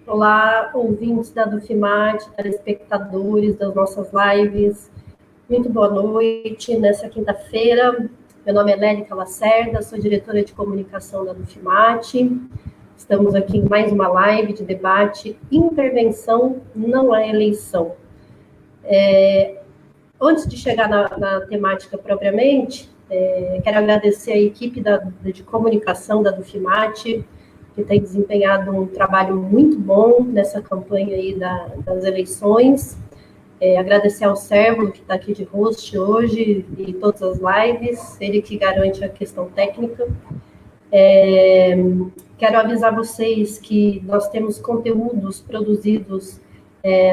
Olá, ouvintes da Dufimate, telespectadores das nossas lives. Muito boa noite nessa quinta-feira. Meu nome é Lérica Lacerda, sou diretora de comunicação da Dufimate. Estamos aqui em mais uma live de debate Intervenção não é eleição. Antes de chegar na temática propriamente, quero agradecer a equipe de comunicação da Dufimate, que tem desempenhado um trabalho muito bom nessa campanha aí das eleições. Agradecer ao Sérvulo, que está aqui de host hoje, e todas as lives, ele que garante a questão técnica. Quero avisar vocês que nós temos conteúdos produzidos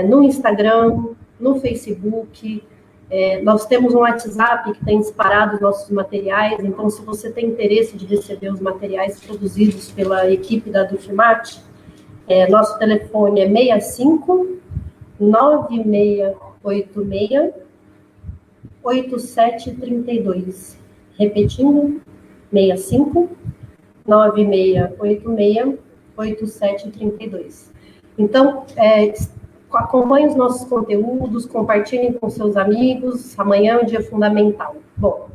no Instagram, no Facebook, nós temos um WhatsApp que tem disparado os nossos materiais, então se você tem interesse de receber os materiais produzidos pela equipe da Dufimate, nosso telefone é 65 9686 8732. Repetindo, 65 9686 8732. Então, acompanhem os nossos conteúdos, compartilhem com seus amigos. Amanhã é um dia fundamental. Bom,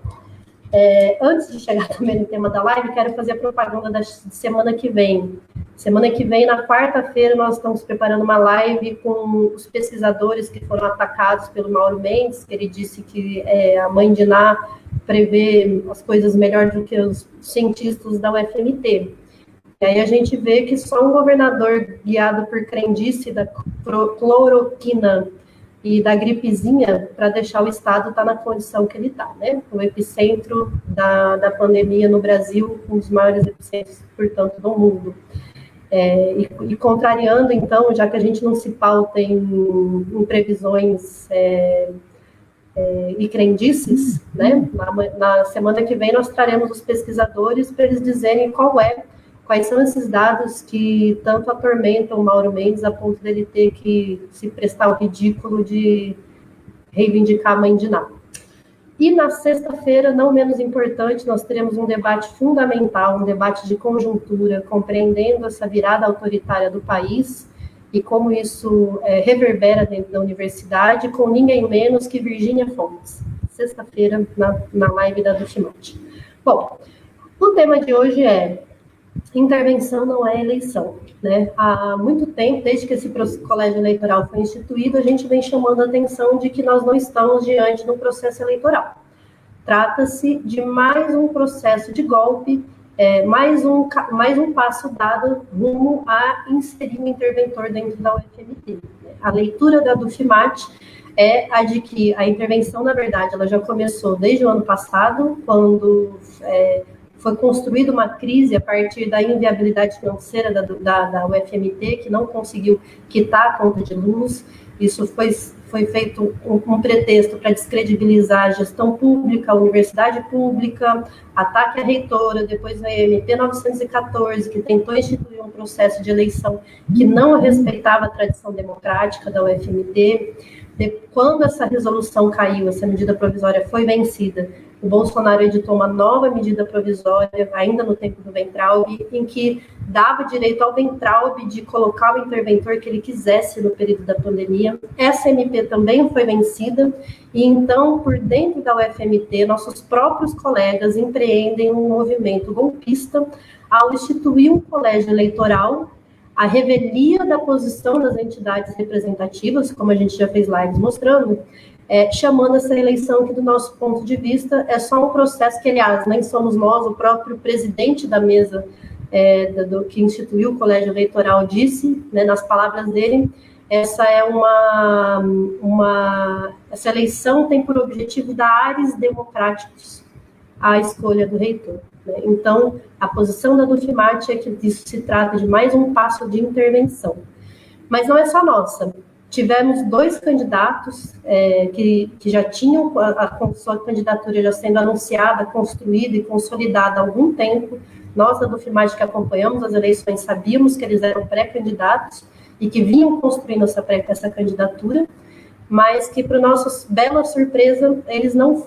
antes de chegar também no tema da live, quero fazer a propaganda da semana que vem. Semana que vem, na quarta-feira, nós estamos preparando uma live com os pesquisadores que foram atacados pelo Mauro Mendes, que ele disse que a mãe de Ná prevê as coisas melhor do que os cientistas da UFMT. E aí a gente vê que só um governador guiado por crendice da cloroquina e da gripezinha para deixar o Estado estar na condição que ele está, né? O epicentro da pandemia no Brasil, um dos maiores epicentros, portanto, do mundo. E contrariando, então, já que a gente não se pauta em previsões e crendices, né? Na semana que vem nós traremos os pesquisadores para eles dizerem quais são esses dados que tanto atormentam o Mauro Mendes a ponto dele ter que se prestar ao ridículo de reivindicar a mãe de Ná. E na sexta-feira, não menos importante, nós teremos um debate fundamental, um debate de conjuntura, compreendendo essa virada autoritária do país e como isso reverbera dentro da universidade, com ninguém menos que Virgínia Fontes. Sexta-feira, na live da Dufimate. Bom, o tema de hoje é intervenção não é eleição, né? Há muito tempo, desde que esse colégio eleitoral foi instituído, a gente vem chamando a atenção de que nós não estamos diante de um processo eleitoral. Trata-se de mais um processo de golpe, mais um passo dado rumo a inserir um interventor dentro da UFMT. A leitura da Dufimate é a de que a intervenção, na verdade, ela já começou desde o ano passado, quando foi construída uma crise a partir da inviabilidade financeira da UFMT, que não conseguiu quitar a conta de luz. Isso foi feito um pretexto para descredibilizar a gestão pública, a universidade pública, ataque à reitora, depois a MP 914, que tentou instituir um processo de eleição que não respeitava a tradição democrática da UFMT. Quando essa resolução caiu, essa medida provisória foi vencida, o Bolsonaro editou uma nova medida provisória, ainda no tempo do Weintraub, em que dava direito ao Weintraub de colocar o interventor que ele quisesse no período da pandemia. Essa MP também foi vencida, e então, por dentro da UFMT, nossos próprios colegas empreendem um movimento golpista ao instituir um colégio eleitoral, a revelia da posição das entidades representativas, como a gente já fez lives mostrando, chamando essa eleição que, do nosso ponto de vista, é só um processo que, aliás, nem somos nós, o próprio presidente da mesa que instituiu o colégio eleitoral disse, né, nas palavras dele, essa eleição tem por objetivo dar ares democráticos à escolha do reitor. Né? Então, a posição da Dufimate é que isso se trata de mais um passo de intervenção. Mas não é só nossa. Tivemos 2 candidatos que já tinham a sua candidatura já sendo anunciada, construída e consolidada há algum tempo. Nós, da Dufimate, que acompanhamos as eleições, sabíamos que eles eram pré-candidatos e que vinham construindo essa candidatura, mas que, para nossa bela surpresa, eles não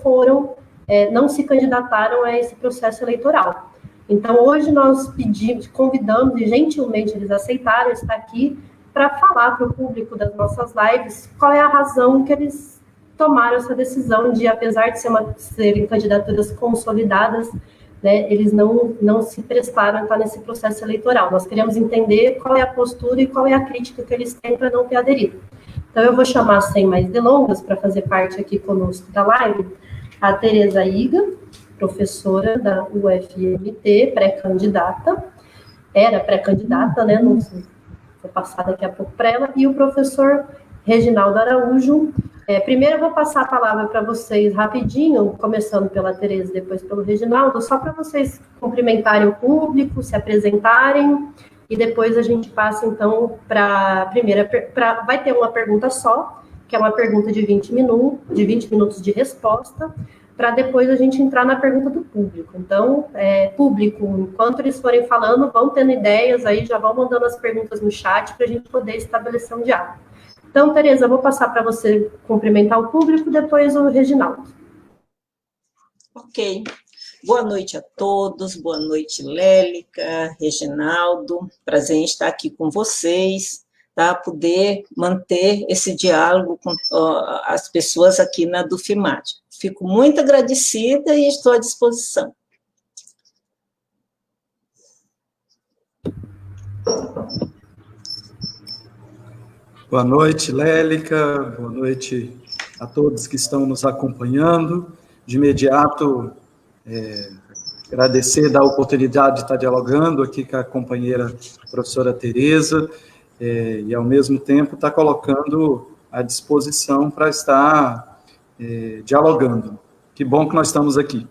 se candidataram a esse processo eleitoral. Então, hoje nós convidamos, e gentilmente eles aceitaram estar aqui, para falar para o público das nossas lives qual é a razão que eles tomaram essa decisão de, apesar de serem candidaturas consolidadas, né, eles não se prestaram a estar nesse processo eleitoral. Nós queremos entender qual é a postura e qual é a crítica que eles têm para não ter aderido. Então, eu vou chamar, sem mais delongas, para fazer parte aqui conosco da live, a Tereza Iga, professora da UFMT, pré-candidata, era pré-candidata, né, não sei, vou passar daqui a pouco para ela, e o professor Reginaldo Araújo. Primeiro eu vou passar a palavra para vocês rapidinho, começando pela Tereza, depois pelo Reginaldo, só para vocês cumprimentarem o público, se apresentarem, e depois a gente passa, então, para a primeira... vai ter uma pergunta só, que é uma pergunta de 20 minutos de resposta, para depois a gente entrar na pergunta do público. Então, público, enquanto eles forem falando, vão tendo ideias aí, já vão mandando as perguntas no chat para a gente poder estabelecer um diálogo. Então, Tereza, eu vou passar para você cumprimentar o público, depois o Reginaldo. Ok. Boa noite a todos, boa noite, Lélica, Reginaldo, prazer em estar aqui com vocês, tá? Poder manter esse diálogo com as pessoas aqui na Dufimad. Fico muito agradecida e estou à disposição. Boa noite, Lélica, boa noite a todos que estão nos acompanhando. De imediato, agradecer da oportunidade de estar dialogando aqui com a companheira professora Tereza, e, ao mesmo tempo, estar colocando à disposição para estar dialogando. Que bom que nós estamos aqui.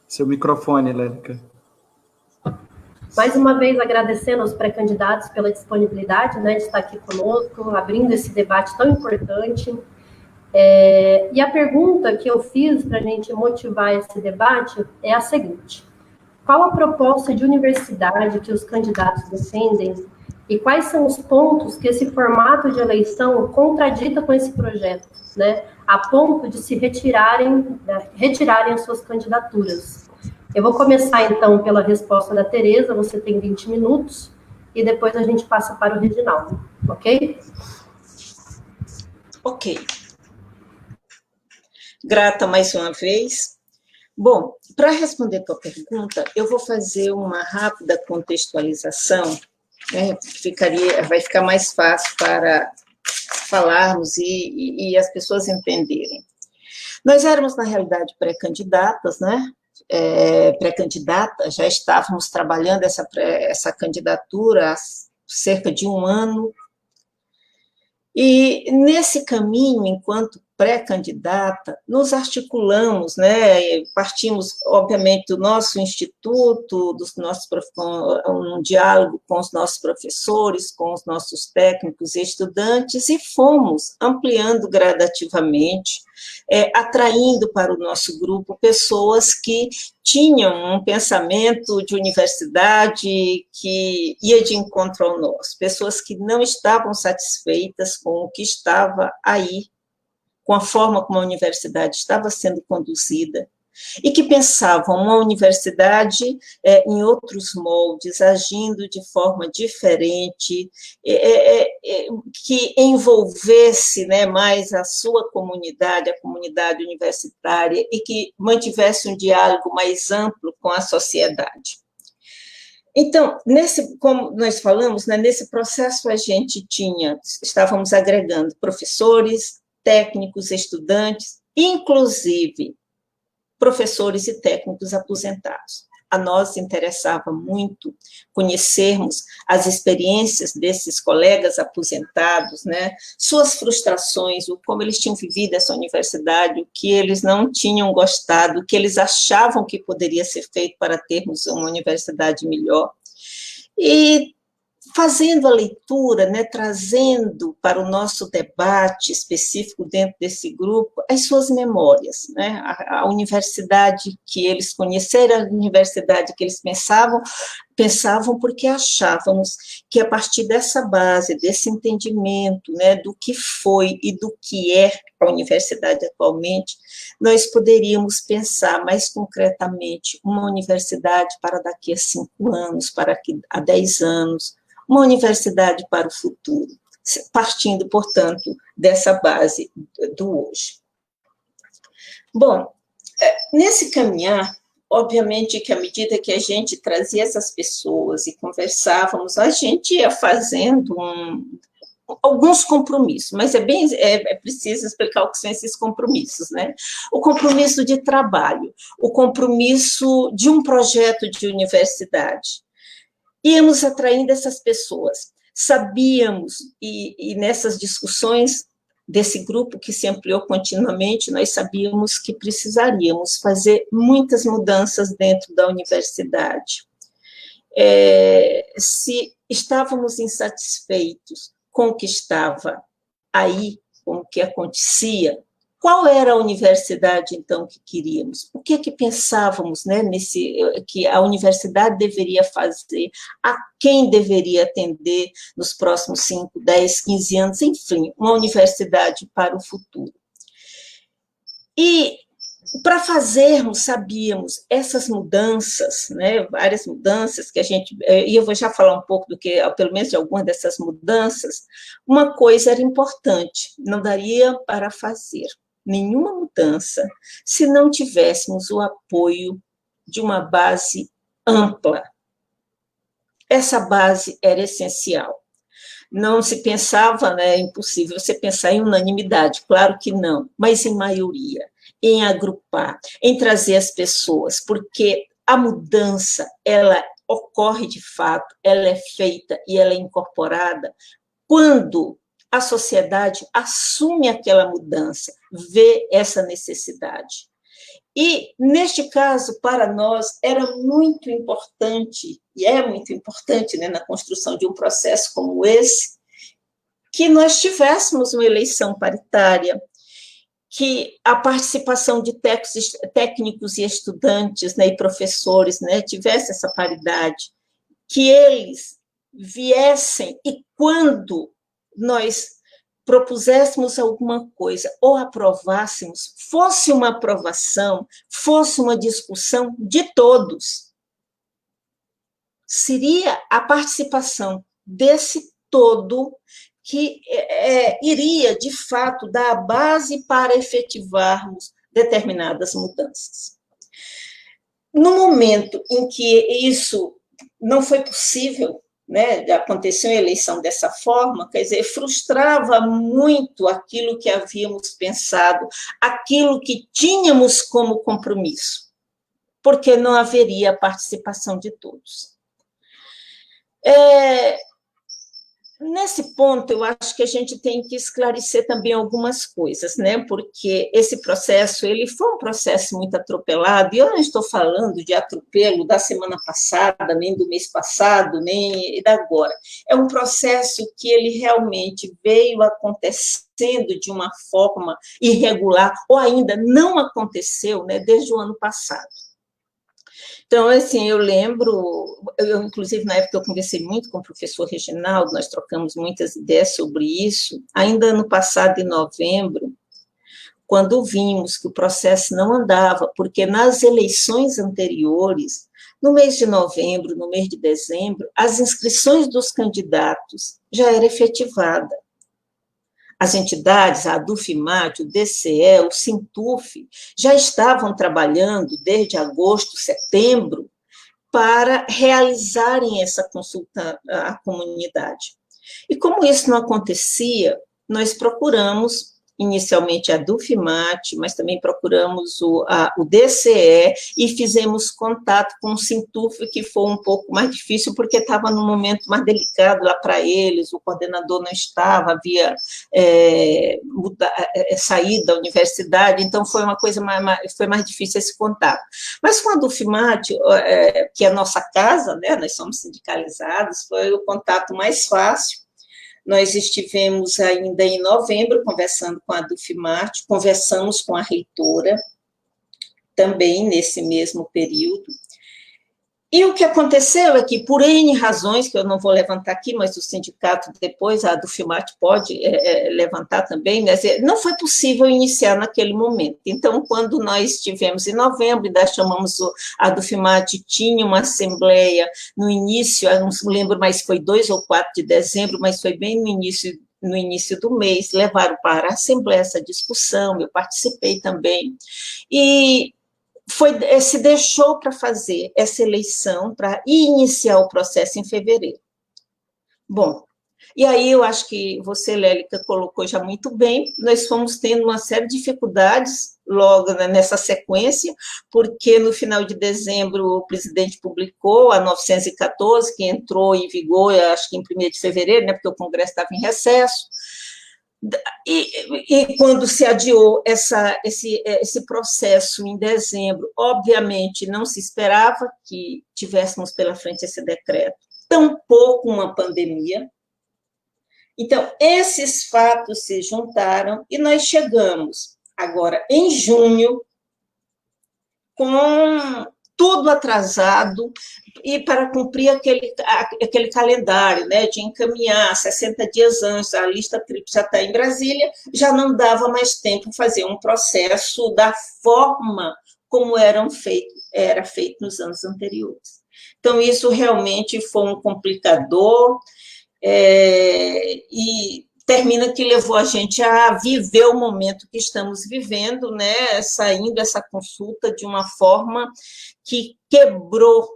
Seu microfone, Lélica. Mais uma vez, agradecendo aos pré-candidatos pela disponibilidade, né, de estar aqui conosco, abrindo esse debate tão importante. E a pergunta que eu fiz para a gente motivar esse debate é a seguinte: qual a proposta de universidade que os candidatos defendem e quais são os pontos que esse formato de eleição contradita com esse projeto, né, a ponto de se retirarem as suas candidaturas? Eu vou começar, então, pela resposta da Tereza, você tem 20 minutos, e depois a gente passa para o Reginaldo, ok? Ok. Grata mais uma vez. Bom, para responder a tua pergunta, eu vou fazer uma rápida contextualização, né, vai ficar mais fácil para falarmos e as pessoas entenderem. Nós éramos, na realidade, pré-candidatas, né? Pré-candidata, já estávamos trabalhando essa candidatura há cerca de um ano, e nesse caminho, enquanto pré-candidata, nos articulamos, né, partimos, obviamente, do nosso instituto, um diálogo com os nossos professores, com os nossos técnicos e estudantes, e fomos ampliando gradativamente, atraindo para o nosso grupo pessoas que tinham um pensamento de universidade que ia de encontro ao nosso, pessoas que não estavam satisfeitas com o que estava aí, com a forma como a universidade estava sendo conduzida, e que pensavam uma universidade em outros moldes, agindo de forma diferente, que envolvesse, né, mais a sua comunidade, a comunidade universitária, e que mantivesse um diálogo mais amplo com a sociedade. Então, como nós falamos, né, nesse processo estávamos agregando professores, técnicos, estudantes, inclusive professores e técnicos aposentados. A nós interessava muito conhecermos as experiências desses colegas aposentados, né, suas frustrações, como eles tinham vivido essa universidade, o que eles não tinham gostado, o que eles achavam que poderia ser feito para termos uma universidade melhor. E fazendo a leitura, né, trazendo para o nosso debate específico dentro desse grupo as suas memórias, né, a universidade que eles conheceram, a universidade que eles pensavam porque achávamos que a partir dessa base, desse entendimento, né, do que foi e do que é a universidade atualmente, nós poderíamos pensar mais concretamente uma universidade para daqui a 5 anos, para daqui a 10 anos, uma universidade para o futuro, partindo, portanto, dessa base do hoje. Bom, nesse caminhar, obviamente que à medida que a gente trazia essas pessoas e conversávamos, a gente ia fazendo alguns compromissos, mas é preciso explicar o que são esses compromissos, né? O compromisso de trabalho, o compromisso de um projeto de universidade. Íamos atraindo essas pessoas, sabíamos, e nessas discussões desse grupo que se ampliou continuamente, nós sabíamos que precisaríamos fazer muitas mudanças dentro da universidade. Se estávamos insatisfeitos com o que estava aí, com o que acontecia, qual era a universidade, então, que queríamos? O que pensávamos, né, que a universidade deveria fazer, a quem deveria atender nos próximos 5, 10, 15 anos, enfim, uma universidade para o futuro. E, para fazermos, sabíamos, essas mudanças, né, várias mudanças que a gente... E eu vou já falar um pouco do que, pelo menos de algumas dessas mudanças, uma coisa era importante, não daria para fazer nenhuma mudança se não tivéssemos o apoio de uma base ampla. Essa base era essencial. Não se pensava, né, é impossível você pensar em unanimidade, claro que não, mas em maioria, em agrupar, em trazer as pessoas, porque a mudança, ela ocorre de fato, ela é feita e ela é incorporada quando a sociedade assume aquela mudança, vê essa necessidade. E, neste caso, para nós, era muito importante, e é muito importante, né, na construção de um processo como esse, que nós tivéssemos uma eleição paritária, que a participação de técnicos e estudantes, né, e professores, né, tivesse essa paridade, que eles viessem e quando nós propuséssemos alguma coisa ou aprovássemos, fosse uma aprovação, fosse uma discussão de todos. Seria a participação desse todo que iria, de fato, dar a base para efetivarmos determinadas mudanças. No momento em que isso não foi possível, né, aconteceu a eleição dessa forma, quer dizer, frustrava muito aquilo que havíamos pensado, aquilo que tínhamos como compromisso, porque não haveria participação de todos. Nesse ponto, eu acho que a gente tem que esclarecer também algumas coisas, né? Porque esse processo, ele foi um processo muito atropelado, e eu não estou falando de atropelo da semana passada, nem do mês passado, nem da agora. É um processo que ele realmente veio acontecendo de uma forma irregular, ou ainda não aconteceu, né, desde o ano passado. Então, assim, eu lembro, inclusive, na época eu conversei muito com o professor Reginaldo, nós trocamos muitas ideias sobre isso, ainda ano passado, em novembro, quando vimos que o processo não andava, porque nas eleições anteriores, no mês de novembro, no mês de dezembro, as inscrições dos candidatos já eram efetivadas. As entidades, a ADUFIMAT, o DCE, o SINTUF, já estavam trabalhando desde agosto, setembro, para realizarem essa consulta à comunidade. E como isso não acontecia, nós procuramos inicialmente a Dufmat, mas também procuramos o DCE e fizemos contato com o Sintuf, que foi um pouco mais difícil, porque estava num momento mais delicado lá para eles, o coordenador não estava, havia saído da universidade, então foi uma coisa foi mais difícil esse contato. Mas com a Dufmat, que é a nossa casa, né, nós somos sindicalizados, foi o contato mais fácil. Nós estivemos ainda em novembro conversando com a Dufmat, conversamos com a reitora, também nesse mesmo período. E o que aconteceu é que, por N razões, que eu não vou levantar aqui, mas o sindicato depois, a Dufmat pode levantar também, né? Não foi possível iniciar naquele momento. Então, quando nós estivemos em novembro, nós chamamos a Dufmat, tinha uma assembleia no início, eu não lembro mais se foi 2 ou 4 de dezembro, mas foi bem no início do mês, levaram para a assembleia essa discussão, eu participei também, e se deixou para fazer essa eleição, para iniciar o processo em fevereiro. Bom, e aí eu acho que você, Lélica, colocou já muito bem, nós fomos tendo uma série de dificuldades logo nessa sequência, porque no final de dezembro o presidente publicou a 914, que entrou em vigor, acho que em 1º de fevereiro, né, porque o Congresso estava em recesso. E quando se adiou esse processo em dezembro, obviamente não se esperava que tivéssemos pela frente esse decreto, tampouco uma pandemia. Então, esses fatos se juntaram e nós chegamos agora em junho com tudo atrasado, e para cumprir aquele calendário, né, de encaminhar 60 dias antes, a lista tríplice já está em Brasília, já não dava mais tempo fazer um processo da forma como era feito nos anos anteriores. Então, isso realmente foi um complicador, e termina que levou a gente a viver o momento que estamos vivendo, né, saindo essa consulta de uma forma que quebrou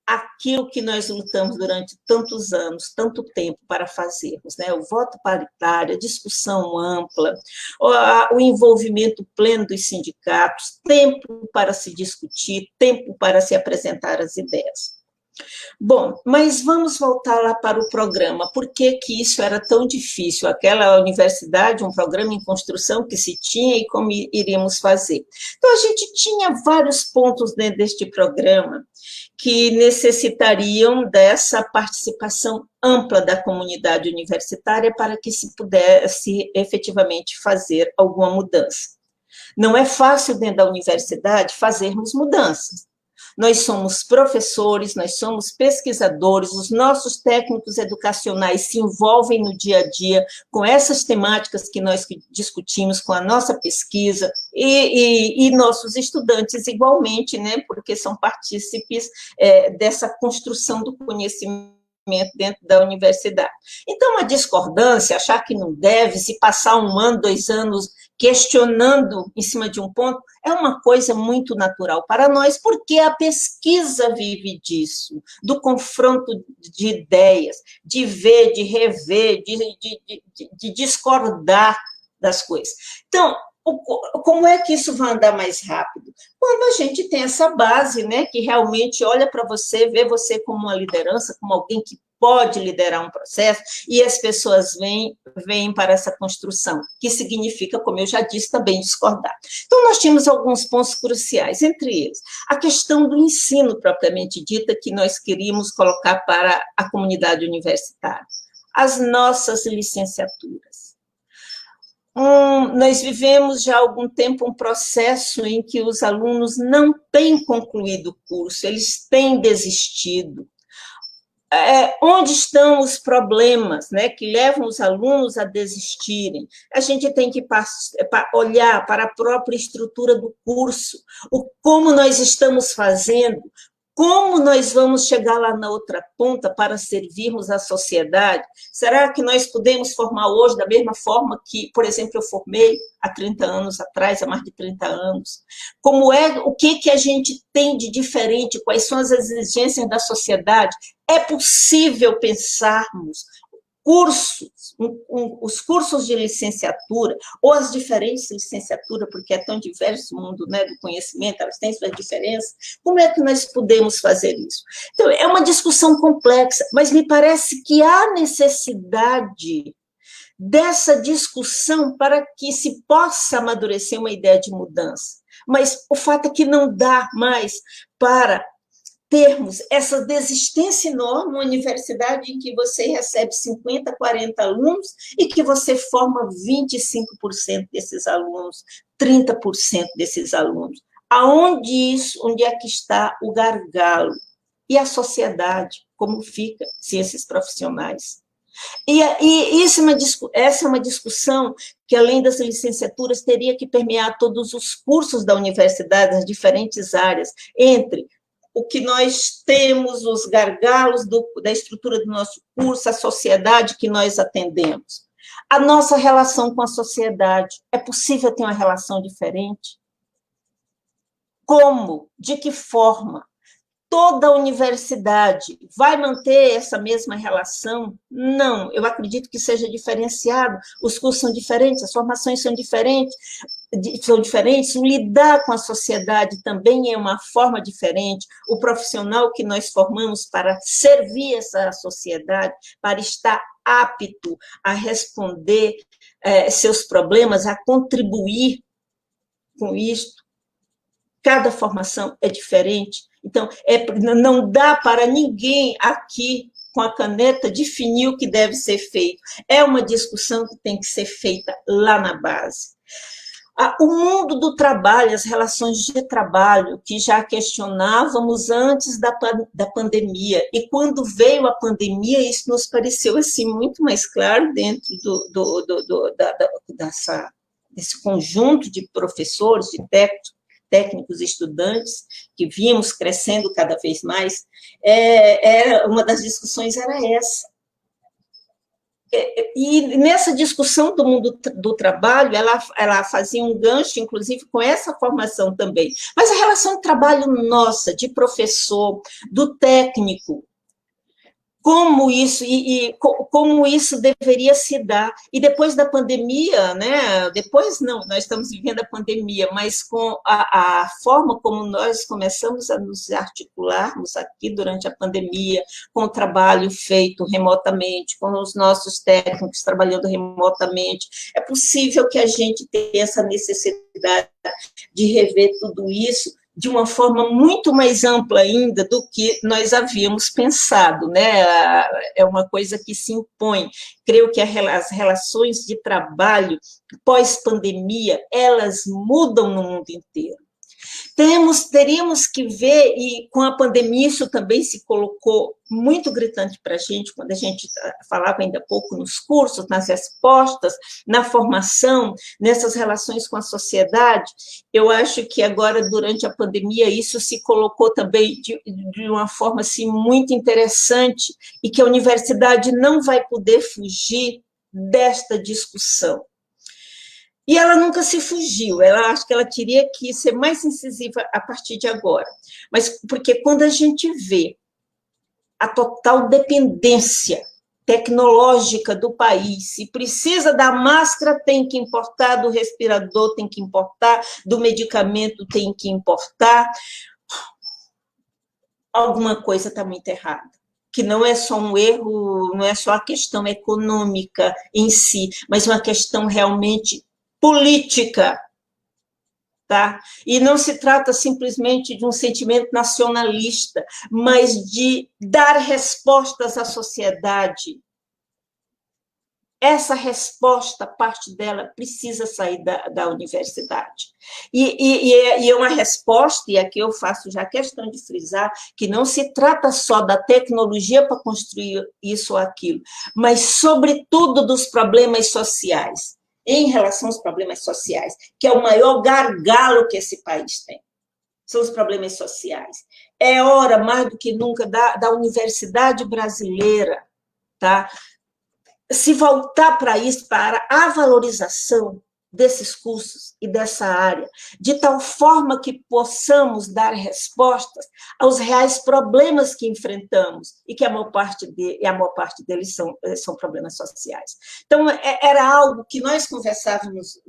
aquilo que nós lutamos durante tantos anos, tanto tempo para fazermos, né, o voto paritário, a discussão ampla, o envolvimento pleno dos sindicatos, tempo para se discutir, tempo para se apresentar as ideias. Bom, mas vamos voltar lá para o programa. Por que isso era tão difícil? Aquela universidade, um programa em construção que se tinha e como iríamos fazer. Então, a gente tinha vários pontos dentro deste programa que necessitariam dessa participação ampla da comunidade universitária para que se pudesse efetivamente fazer alguma mudança. Não é fácil dentro da universidade fazermos mudanças. Nós somos professores, nós somos pesquisadores, os nossos técnicos educacionais se envolvem no dia a dia com essas temáticas que nós discutimos, com a nossa pesquisa, e nossos estudantes igualmente, né, porque são partícipes dessa construção do conhecimento dentro da universidade. Então, a discordância, achar que não deve, se passar 1 ano, 2 anos questionando em cima de um ponto, é uma coisa muito natural para nós, porque a pesquisa vive disso, do confronto de ideias, de ver, de rever, de discordar das coisas. Então, como é que isso vai andar mais rápido? Quando a gente tem essa base, né, que realmente olha para você, vê você como uma liderança, como alguém que pode liderar um processo, e as pessoas vêm para essa construção, que significa, como eu já disse, também discordar. Então, nós tínhamos alguns pontos cruciais, entre eles, a questão do ensino, propriamente dita, que nós queríamos colocar para a comunidade universitária, as nossas licenciaturas. Nós vivemos já há algum tempo um processo em que os alunos não têm concluído o curso, eles têm desistido. Onde estão os problemas, né, que levam os alunos a desistirem? A gente tem que olhar para a própria estrutura do curso, como nós estamos fazendo, como nós vamos chegar lá na outra ponta para servirmos a sociedade? Será que nós podemos formar hoje da mesma forma que, por exemplo, eu formei há 30 anos atrás, há mais de 30 anos? O que a gente tem de diferente? Quais são as exigências da sociedade? É possível pensarmos cursos, os cursos de licenciatura, ou as diferentes licenciaturas, porque é tão diverso o mundo, né, do conhecimento, elas têm suas diferenças, como é que nós podemos fazer isso? Então, é uma discussão complexa, mas me parece que há necessidade dessa discussão para que se possa amadurecer uma ideia de mudança. Mas o fato é que não dá mais para termos essa desistência enorme, uma universidade em que você recebe 50, 40 alunos e que você forma 25% desses alunos, 30% desses alunos. Onde é que está o gargalo? E a sociedade, como fica sem esses profissionais? Essa é uma discussão que, além das licenciaturas, teria que permear todos os cursos da universidade, as diferentes áreas, entre o que nós temos, os gargalos da estrutura do nosso curso, a sociedade que nós atendemos. A nossa relação com a sociedade, é possível ter uma relação diferente? Como? De que forma? Toda a universidade vai manter essa mesma relação? Não, eu acredito que seja diferenciado, os cursos são diferentes, as formações são diferentes, o lidar com a sociedade também é uma forma diferente, o profissional que nós formamos para servir essa sociedade, para estar apto a responder seus problemas, a contribuir com isto, cada formação é diferente. Então, não dá para ninguém aqui, com a caneta, definir o que deve ser feito. É uma discussão que tem que ser feita lá na base. O mundo do trabalho, as relações de trabalho, que já questionávamos antes da pandemia, e quando veio a pandemia, isso nos pareceu assim, muito mais claro dentro desse conjunto de professores, de técnicos, estudantes, que vimos crescendo cada vez mais, uma das discussões era essa. E nessa discussão do mundo do trabalho, ela fazia um gancho, inclusive, com essa formação também. Mas a relação de trabalho nossa, de professor, do técnico, como isso deveria se dar. E depois da pandemia, né? Depois não, nós estamos vivendo a pandemia, mas com a forma como nós começamos a nos articularmos aqui durante a pandemia, com o trabalho feito remotamente, com os nossos técnicos trabalhando remotamente, é possível que a gente tenha essa necessidade de rever tudo isso de uma forma muito mais ampla ainda do que nós havíamos pensado, né? É uma coisa que se impõe. Creio que as relações de trabalho pós-pandemia, elas mudam no mundo inteiro. Teríamos que ver, e com a pandemia isso também se colocou muito gritante para a gente, quando a gente falava ainda há pouco nos cursos, nas respostas, na formação, nessas relações com a sociedade. Eu acho que agora, durante a pandemia, isso se colocou também de uma forma assim, muito interessante, e que a universidade não vai poder fugir desta discussão. E ela nunca se fugiu, acho que ela teria que ser mais incisiva a partir de agora. Mas porque quando a gente vê a total dependência tecnológica do país, se precisa da máscara, tem que importar, do respirador tem que importar, do medicamento tem que importar, alguma coisa está muito errada. Que não é só um erro, não é só a questão econômica em si, mas uma questão realmente política, tá? E não se trata simplesmente de um sentimento nacionalista, mas de dar respostas à sociedade. Essa resposta, parte dela, precisa sair da universidade. E é uma resposta, e aqui eu faço já questão de frisar, que não se trata só da tecnologia para construir isso ou aquilo, mas, sobretudo, dos problemas sociais. Em relação aos problemas sociais, que é o maior gargalo que esse país tem, são os problemas sociais. É hora, mais do que nunca, da universidade brasileira, tá? Se voltar para isso, para a valorização desses cursos e dessa área, de tal forma que possamos dar respostas aos reais problemas que enfrentamos, e que a maior parte deles são problemas sociais. Então, era algo que nós conversávamos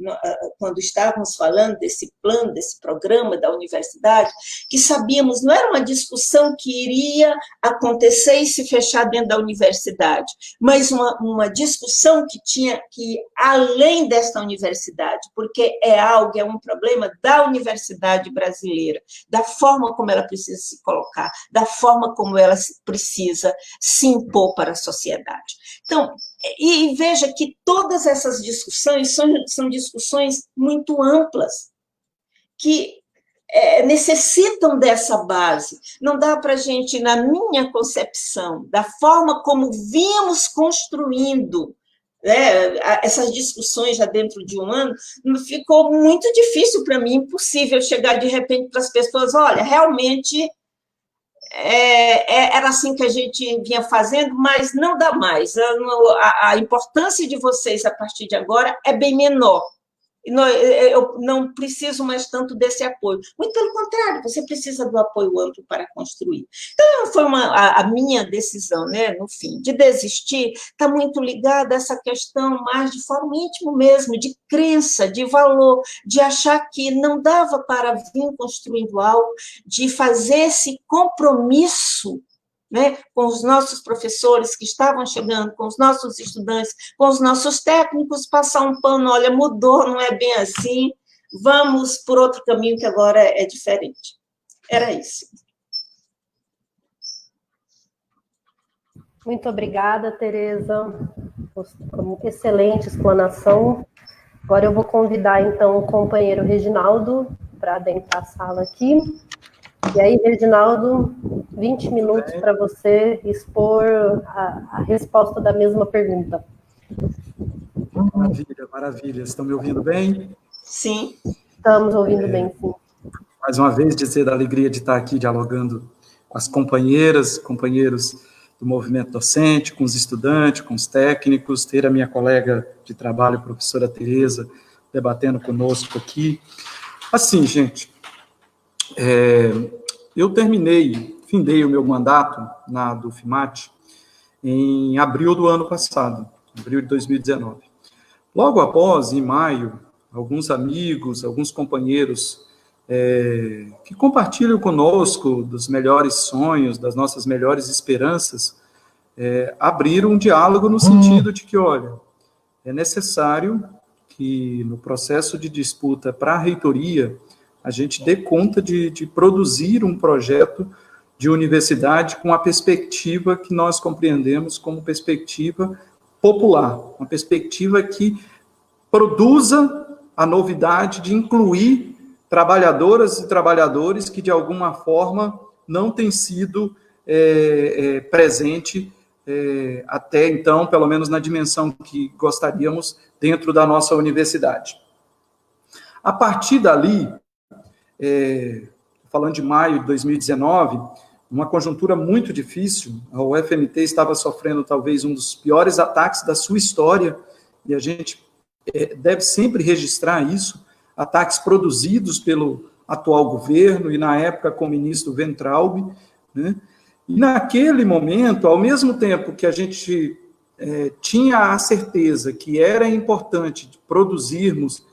quando estávamos falando desse plano, desse programa da universidade, que sabíamos, não era uma discussão que iria acontecer e se fechar dentro da universidade, mas uma discussão que tinha que ir além desta universidade, porque é um problema da universidade brasileira, da forma como ela precisa se colocar, da forma como ela precisa se impor para a sociedade. Então, e veja que todas essas discussões são discussões muito amplas, que necessitam dessa base. Não dá para a gente, na minha concepção, da forma como vimos construindo essas discussões já dentro de um ano, ficou muito difícil para mim, impossível chegar de repente para as pessoas, olha, realmente era assim que a gente vinha fazendo, mas não dá mais, a importância de vocês a partir de agora é bem menor. Eu não preciso mais tanto desse apoio. Muito pelo contrário, você precisa do apoio amplo para construir. Então, foi a minha decisão, né, no fim, de desistir, está muito ligada a essa questão mais de forma íntima mesmo, de crença, de valor, de achar que não dava para vir construindo algo, de fazer esse compromisso, né, com os nossos professores que estavam chegando, com os nossos estudantes, com os nossos técnicos, passar um pano, olha, mudou, não é bem assim, vamos por outro caminho que agora é diferente. Era isso. Muito obrigada, Tereza, excelente explanação. Agora eu vou convidar, então, o companheiro Reginaldo para adentrar a sala aqui. E aí, Reginaldo, 20 minutos para você expor a resposta da mesma pergunta. Maravilha, maravilha. Estão me ouvindo bem? Sim. Estamos ouvindo bem, sim. Mais uma vez, dizer da alegria de estar aqui dialogando com as companheiras, companheiros do movimento docente, com os estudantes, com os técnicos, ter a minha colega de trabalho, a professora Tereza, debatendo conosco aqui. Assim, gente, eu findei o meu mandato na Dufmat em abril do ano passado, abril de 2019. Logo após, em maio, alguns amigos, alguns companheiros que compartilham conosco dos melhores sonhos, das nossas melhores esperanças, abriram um diálogo no sentido de que, olha, é necessário que no processo de disputa para a reitoria a gente dê conta de produzir um projeto de universidade com a perspectiva que nós compreendemos como perspectiva popular, uma perspectiva que produza a novidade de incluir trabalhadoras e trabalhadores que, de alguma forma, não têm sido presente até então, pelo menos na dimensão que gostaríamos dentro da nossa universidade. A partir dali, falando de maio de 2019, uma conjuntura muito difícil, a UFMT estava sofrendo talvez um dos piores ataques da sua história, e a gente deve sempre registrar isso, ataques produzidos pelo atual governo, e na época com o ministro Weintraub, né? E naquele momento, ao mesmo tempo que a gente tinha a certeza que era importante produzirmos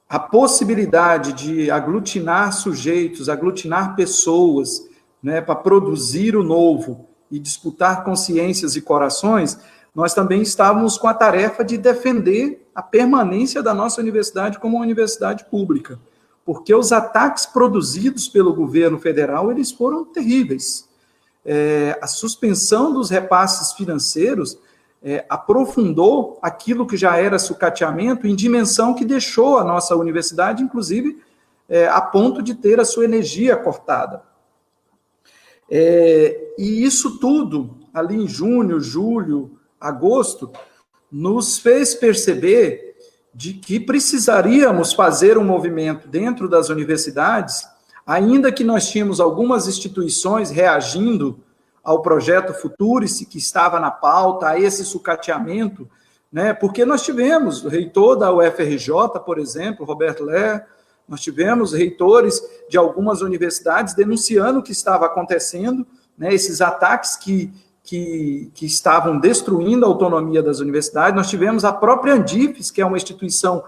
a possibilidade de aglutinar sujeitos, aglutinar pessoas, né, para produzir o novo e disputar consciências e corações, nós também estávamos com a tarefa de defender a permanência da nossa universidade como uma universidade pública, porque os ataques produzidos pelo governo federal, eles foram terríveis. A suspensão dos repasses financeiros aprofundou aquilo que já era sucateamento em dimensão que deixou a nossa universidade, inclusive, a ponto de ter a sua energia cortada. E isso tudo, ali em junho, julho, agosto, nos fez perceber de que precisaríamos fazer um movimento dentro das universidades, ainda que nós tínhamos algumas instituições reagindo ao projeto Futurice, que estava na pauta, a esse sucateamento né? Porque nós tivemos o reitor da UFRJ, por exemplo, Roberto Ler, nós tivemos reitores de algumas universidades denunciando o que estava acontecendo, né? Esses ataques que estavam destruindo a autonomia das universidades. Nós tivemos a própria Andifes, que é uma instituição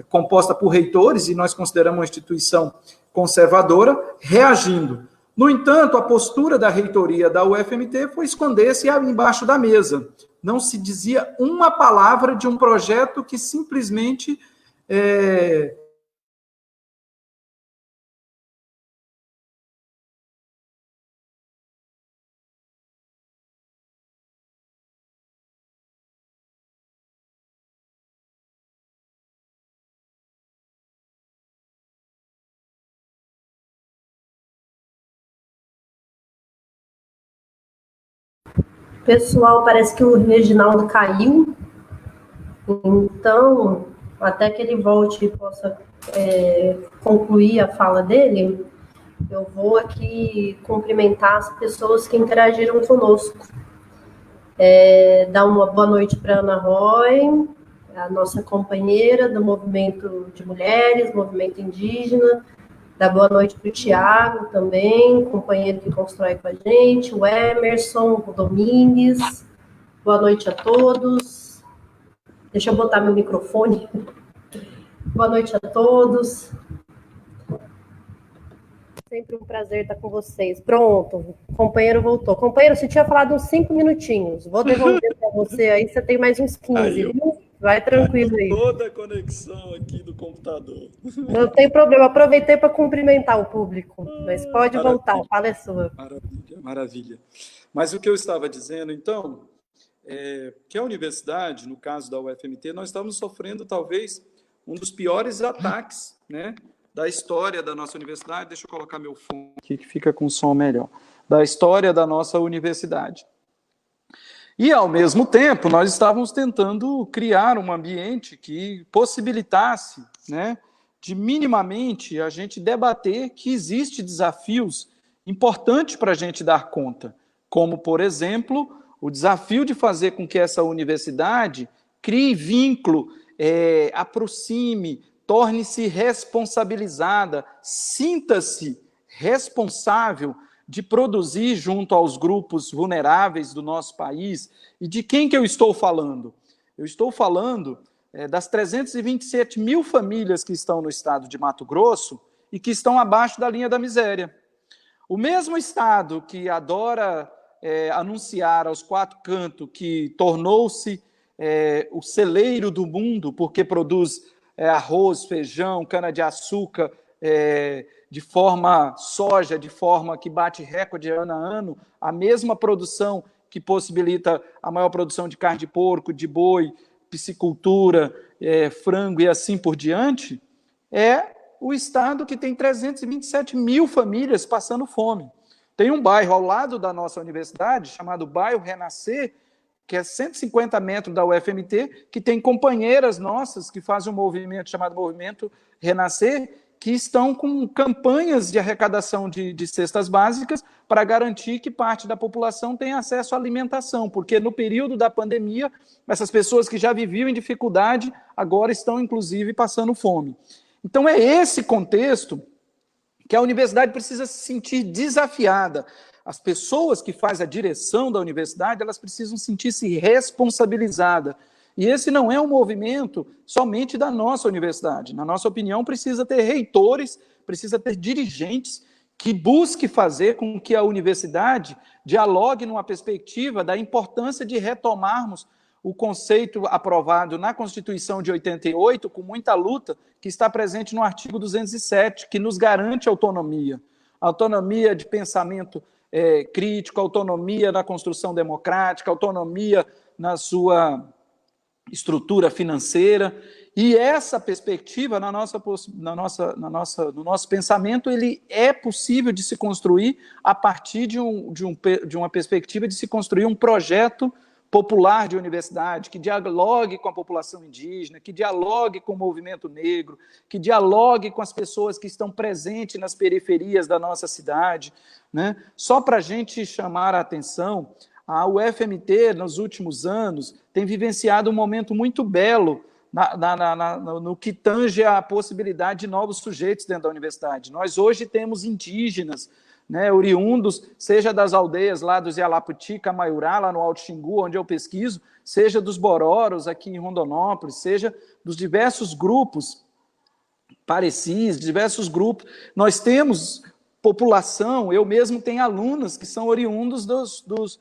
composta por reitores, e nós consideramos uma instituição conservadora, reagindo. No entanto, a postura da reitoria da UFMT foi esconder-se embaixo da mesa. Não se dizia uma palavra de um projeto que simplesmente Pessoal, parece que o Reginaldo caiu, então, até que ele volte e possa concluir a fala dele, eu vou aqui cumprimentar as pessoas que interagiram conosco. Dar uma boa noite para a Ana Roy, a nossa companheira do movimento de mulheres, movimento indígena. Dar boa noite para o Tiago também, companheiro que constrói com a gente, o Emerson, o Domingues. Boa noite a todos. Deixa eu botar meu microfone. Boa noite a todos. Sempre um prazer estar com vocês. Pronto, o companheiro voltou. Companheiro, você tinha falado uns 5 minutinhos. Vou devolver para você aí, você tem mais uns 15, viu? Vai tranquilo aí. Toda a conexão aqui do computador. Não tem problema, aproveitei para cumprimentar o público, mas pode voltar, a fala é sua. Maravilha, maravilha. Mas o que eu estava dizendo, então, que a universidade, no caso da UFMT, nós estamos sofrendo talvez um dos piores ataques, né, da história da nossa universidade. Deixa eu colocar meu fone aqui que fica com som melhor. Da história da nossa universidade. E, ao mesmo tempo, nós estávamos tentando criar um ambiente que possibilitasse, né, de minimamente a gente debater que existem desafios importantes para a gente dar conta, como, por exemplo, o desafio de fazer com que essa universidade crie vínculo, aproxime, torne-se responsabilizada, sinta-se responsável de produzir junto aos grupos vulneráveis do nosso país. E de quem que eu estou falando? Eu estou falando das 327 mil famílias que estão no estado de Mato Grosso e que estão abaixo da linha da miséria. O mesmo estado que adora anunciar aos quatro cantos que tornou-se o celeiro do mundo porque produz arroz, feijão, cana-de-açúcar, de forma soja, de forma que bate recorde ano a ano, a mesma produção que possibilita a maior produção de carne de porco, de boi, piscicultura, frango e assim por diante, é o estado que tem 327 mil famílias passando fome. Tem um bairro ao lado da nossa universidade, chamado Bairro Renascer, que é 150 metros da UFMT, que tem companheiras nossas que fazem um movimento chamado Movimento Renascer, que estão com campanhas de arrecadação de cestas básicas para garantir que parte da população tenha acesso à alimentação, porque no período da pandemia, essas pessoas que já viviam em dificuldade, agora estão, inclusive, passando fome. Então, é esse contexto que a universidade precisa se sentir desafiada. As pessoas que fazem a direção da universidade, elas precisam sentir-se responsabilizadas. E esse não é um movimento somente da nossa universidade. Na nossa opinião, precisa ter reitores, precisa ter dirigentes que busquem fazer com que a universidade dialogue numa perspectiva da importância de retomarmos o conceito aprovado na Constituição de 88, com muita luta, que está presente no artigo 207, que nos garante autonomia. Autonomia de pensamento crítico, autonomia na construção democrática, autonomia na sua estrutura financeira, e essa perspectiva, no nosso pensamento, ele é possível de se construir a partir de uma perspectiva de se construir um projeto popular de universidade, que dialogue com a população indígena, que dialogue com o movimento negro, que dialogue com as pessoas que estão presentes nas periferias da nossa cidade, né? Só para a gente chamar a atenção, A UFMT, nos últimos anos, tem vivenciado um momento muito belo no que tange a possibilidade de novos sujeitos dentro da universidade. Nós hoje temos indígenas, né, oriundos, seja das aldeias lá dos Yalaputi, Camaiurá, lá no Alto Xingu, onde eu pesquiso, seja dos Bororos, aqui em Rondonópolis, seja dos diversos grupos, parecis, diversos grupos. Nós temos população, eu mesmo tenho alunos que são oriundos dos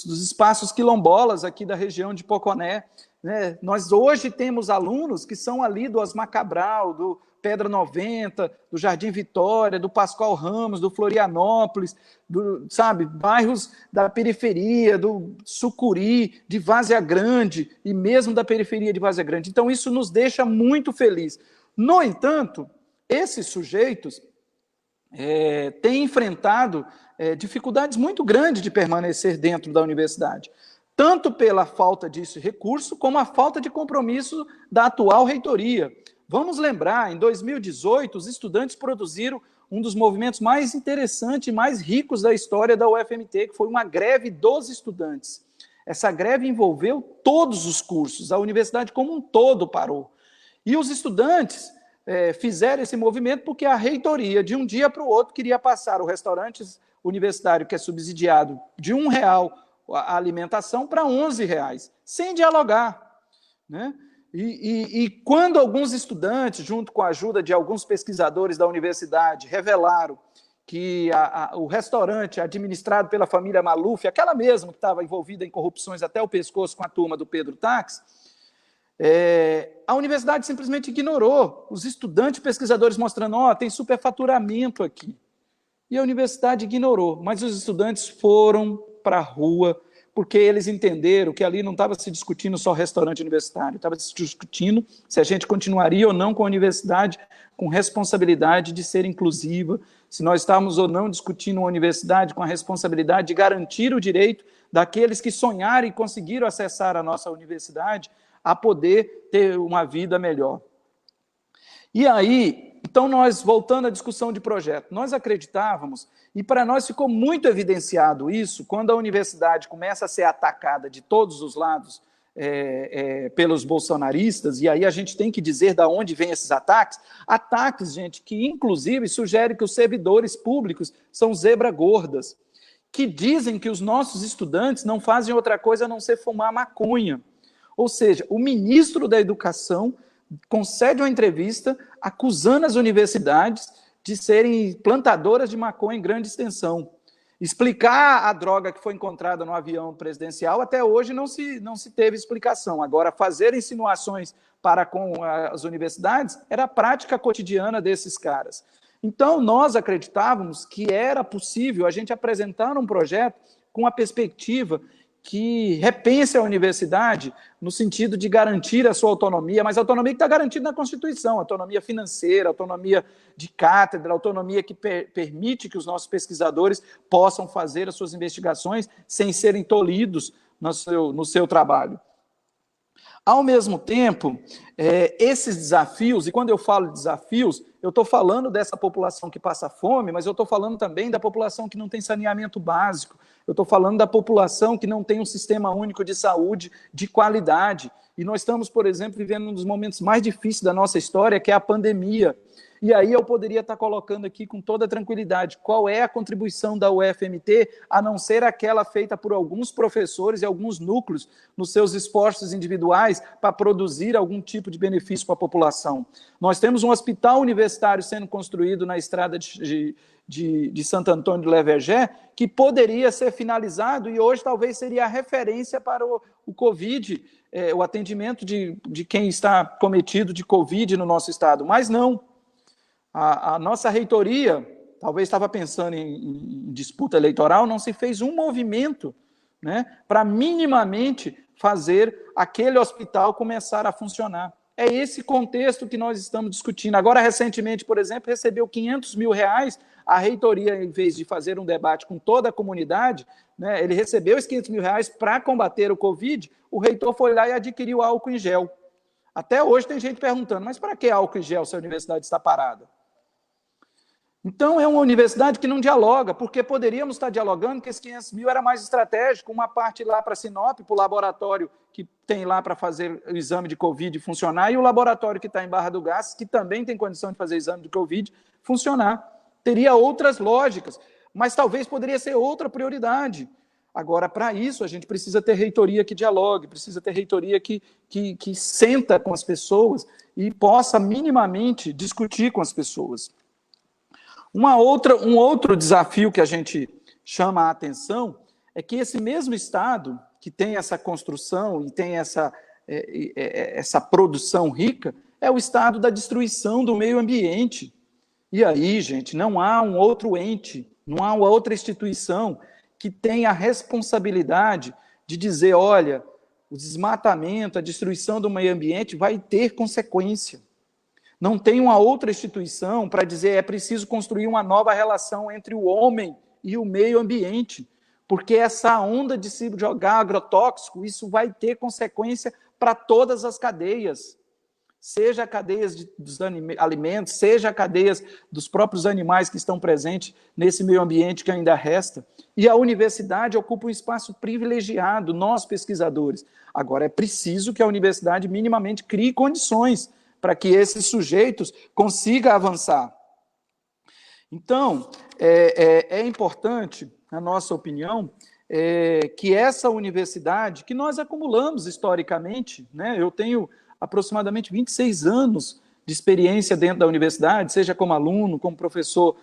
espaços quilombolas aqui da região de Poconé, né? Nós hoje temos alunos que são ali do Osmar Cabral, do Pedra 90, do Jardim Vitória, do Pascoal Ramos, do Florianópolis, sabe, bairros da periferia, do Sucuri, de Várzea Grande, e mesmo da periferia de Várzea Grande. Então, isso nos deixa muito felizes. No entanto, esses sujeitos têm enfrentado dificuldades muito grandes de permanecer dentro da universidade, tanto pela falta de recurso, como a falta de compromisso da atual reitoria. Vamos lembrar, em 2018, os estudantes produziram um dos movimentos mais interessantes e mais ricos da história da UFMT, que foi uma greve dos estudantes. Essa greve envolveu todos os cursos, a universidade como um todo parou. E os estudantes fizeram esse movimento porque a reitoria, de um dia para o outro, queria passar o restaurante universitário, que é subsidiado, de R$1 a alimentação para R$11, sem dialogar, né? E quando alguns estudantes, junto com a ajuda de alguns pesquisadores da universidade, revelaram que o restaurante administrado pela família Maluf, aquela mesma que estava envolvida em corrupções até o pescoço com a turma do Pedro Táxi, a universidade simplesmente ignorou. Os estudantes pesquisadores mostrando, tem superfaturamento aqui. E a universidade ignorou, mas os estudantes foram para a rua, porque eles entenderam que ali não estava se discutindo só restaurante universitário, estava se discutindo se a gente continuaria ou não com a universidade com responsabilidade de ser inclusiva, se nós estávamos ou não discutindo uma universidade com a responsabilidade de garantir o direito daqueles que sonharam e conseguiram acessar a nossa universidade a poder ter uma vida melhor. E aí, então nós, voltando à discussão de projeto, nós acreditávamos, e para nós ficou muito evidenciado isso, quando a universidade começa a ser atacada de todos os lados pelos bolsonaristas, e aí a gente tem que dizer de onde vêm esses ataques, gente, que inclusive sugerem que os servidores públicos são zebra gordas, que dizem que os nossos estudantes não fazem outra coisa a não ser fumar maconha. Ou seja, o ministro da Educação concede uma entrevista acusando as universidades de serem plantadoras de maconha em grande extensão. Explicar a droga que foi encontrada no avião presidencial, até hoje não se teve explicação. Agora, fazer insinuações para com as universidades era a prática cotidiana desses caras. Então, nós acreditávamos que era possível a gente apresentar um projeto com a perspectiva que repense a universidade no sentido de garantir a sua autonomia, mas a autonomia que está garantida na Constituição, autonomia financeira, autonomia de cátedra, autonomia que permite que os nossos pesquisadores possam fazer as suas investigações sem serem tolhidos no seu trabalho. Ao mesmo tempo, esses desafios, e quando eu falo de desafios, eu estou falando dessa população que passa fome, mas eu estou falando também da população que não tem saneamento básico, eu estou falando da população que não tem um sistema único de saúde de qualidade. E nós estamos, por exemplo, vivendo um dos momentos mais difíceis da nossa história, que é a pandemia. E aí eu poderia estar colocando aqui com toda tranquilidade qual é a contribuição da UFMT, a não ser aquela feita por alguns professores e alguns núcleos nos seus esforços individuais para produzir algum tipo de benefício para a população. Nós temos um hospital universitário sendo construído na estrada de Santo Antônio do Levergé, que poderia ser finalizado e hoje talvez seria a referência para o Covid, o atendimento de quem está cometido de Covid no nosso estado, mas não. A nossa reitoria, talvez estava pensando em disputa eleitoral, não se fez um movimento, né, para minimamente fazer aquele hospital começar a funcionar. É esse contexto que nós estamos discutindo. Agora, recentemente, por exemplo, recebeu R$500 mil, a reitoria, em vez de fazer um debate com toda a comunidade, né, ele recebeu esses R$500 mil para combater o Covid, o reitor foi lá e adquiriu álcool em gel. Até hoje tem gente perguntando, mas para que álcool em gel se a universidade está parada? Então, é uma universidade que não dialoga, porque poderíamos estar dialogando que esses 500 mil era mais estratégico, uma parte lá para Sinop, para o laboratório que tem lá para fazer o exame de Covid funcionar, e o laboratório que está em Barra do Garças, que também tem condição de fazer exame de Covid, funcionar. Teria outras lógicas, mas talvez poderia ser outra prioridade. Agora, para isso, a gente precisa ter reitoria que dialogue, precisa ter reitoria que senta com as pessoas e possa minimamente discutir com as pessoas. Um outro desafio que a gente chama a atenção é que esse mesmo Estado, que tem essa construção e tem essa produção rica, é o Estado da destruição do meio ambiente. E aí, gente, não há um outro ente, não há uma outra instituição que tenha a responsabilidade de dizer, olha, o desmatamento, a destruição do meio ambiente vai ter consequência. Não tem uma outra instituição para dizer é preciso construir uma nova relação entre o homem e o meio ambiente, porque essa onda de se jogar agrotóxico, isso vai ter consequência para todas as cadeias, seja cadeias dos alimentos, seja cadeias dos próprios animais que estão presentes nesse meio ambiente que ainda resta. E a universidade ocupa um espaço privilegiado, nós pesquisadores. Agora, é preciso que a universidade minimamente crie condições para que esses sujeitos consigam avançar. Então, é importante, na nossa opinião, que essa universidade, que nós acumulamos historicamente, né? Eu tenho aproximadamente 26 anos de experiência dentro da universidade, seja como aluno, como professor,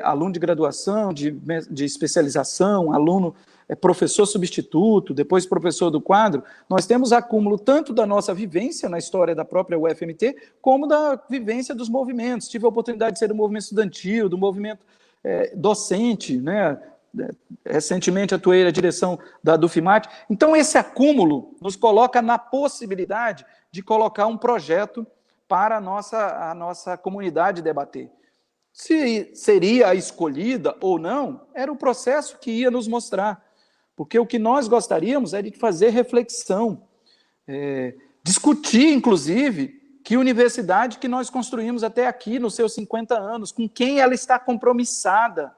aluno de graduação, de especialização, aluno, professor substituto, depois professor do quadro. Nós temos acúmulo tanto da nossa vivência na história da própria UFMT, como da vivência dos movimentos. Tive a oportunidade de ser do movimento estudantil, do movimento docente, né? Recentemente atuei na direção da Dufimat. Então, esse acúmulo nos coloca na possibilidade de colocar um projeto para a nossa comunidade debater. Se seria a escolhida ou não, era o processo que ia nos mostrar. Porque o que nós gostaríamos é de fazer reflexão, discutir, inclusive, que universidade que nós construímos até aqui, nos seus 50 anos, com quem ela está compromissada,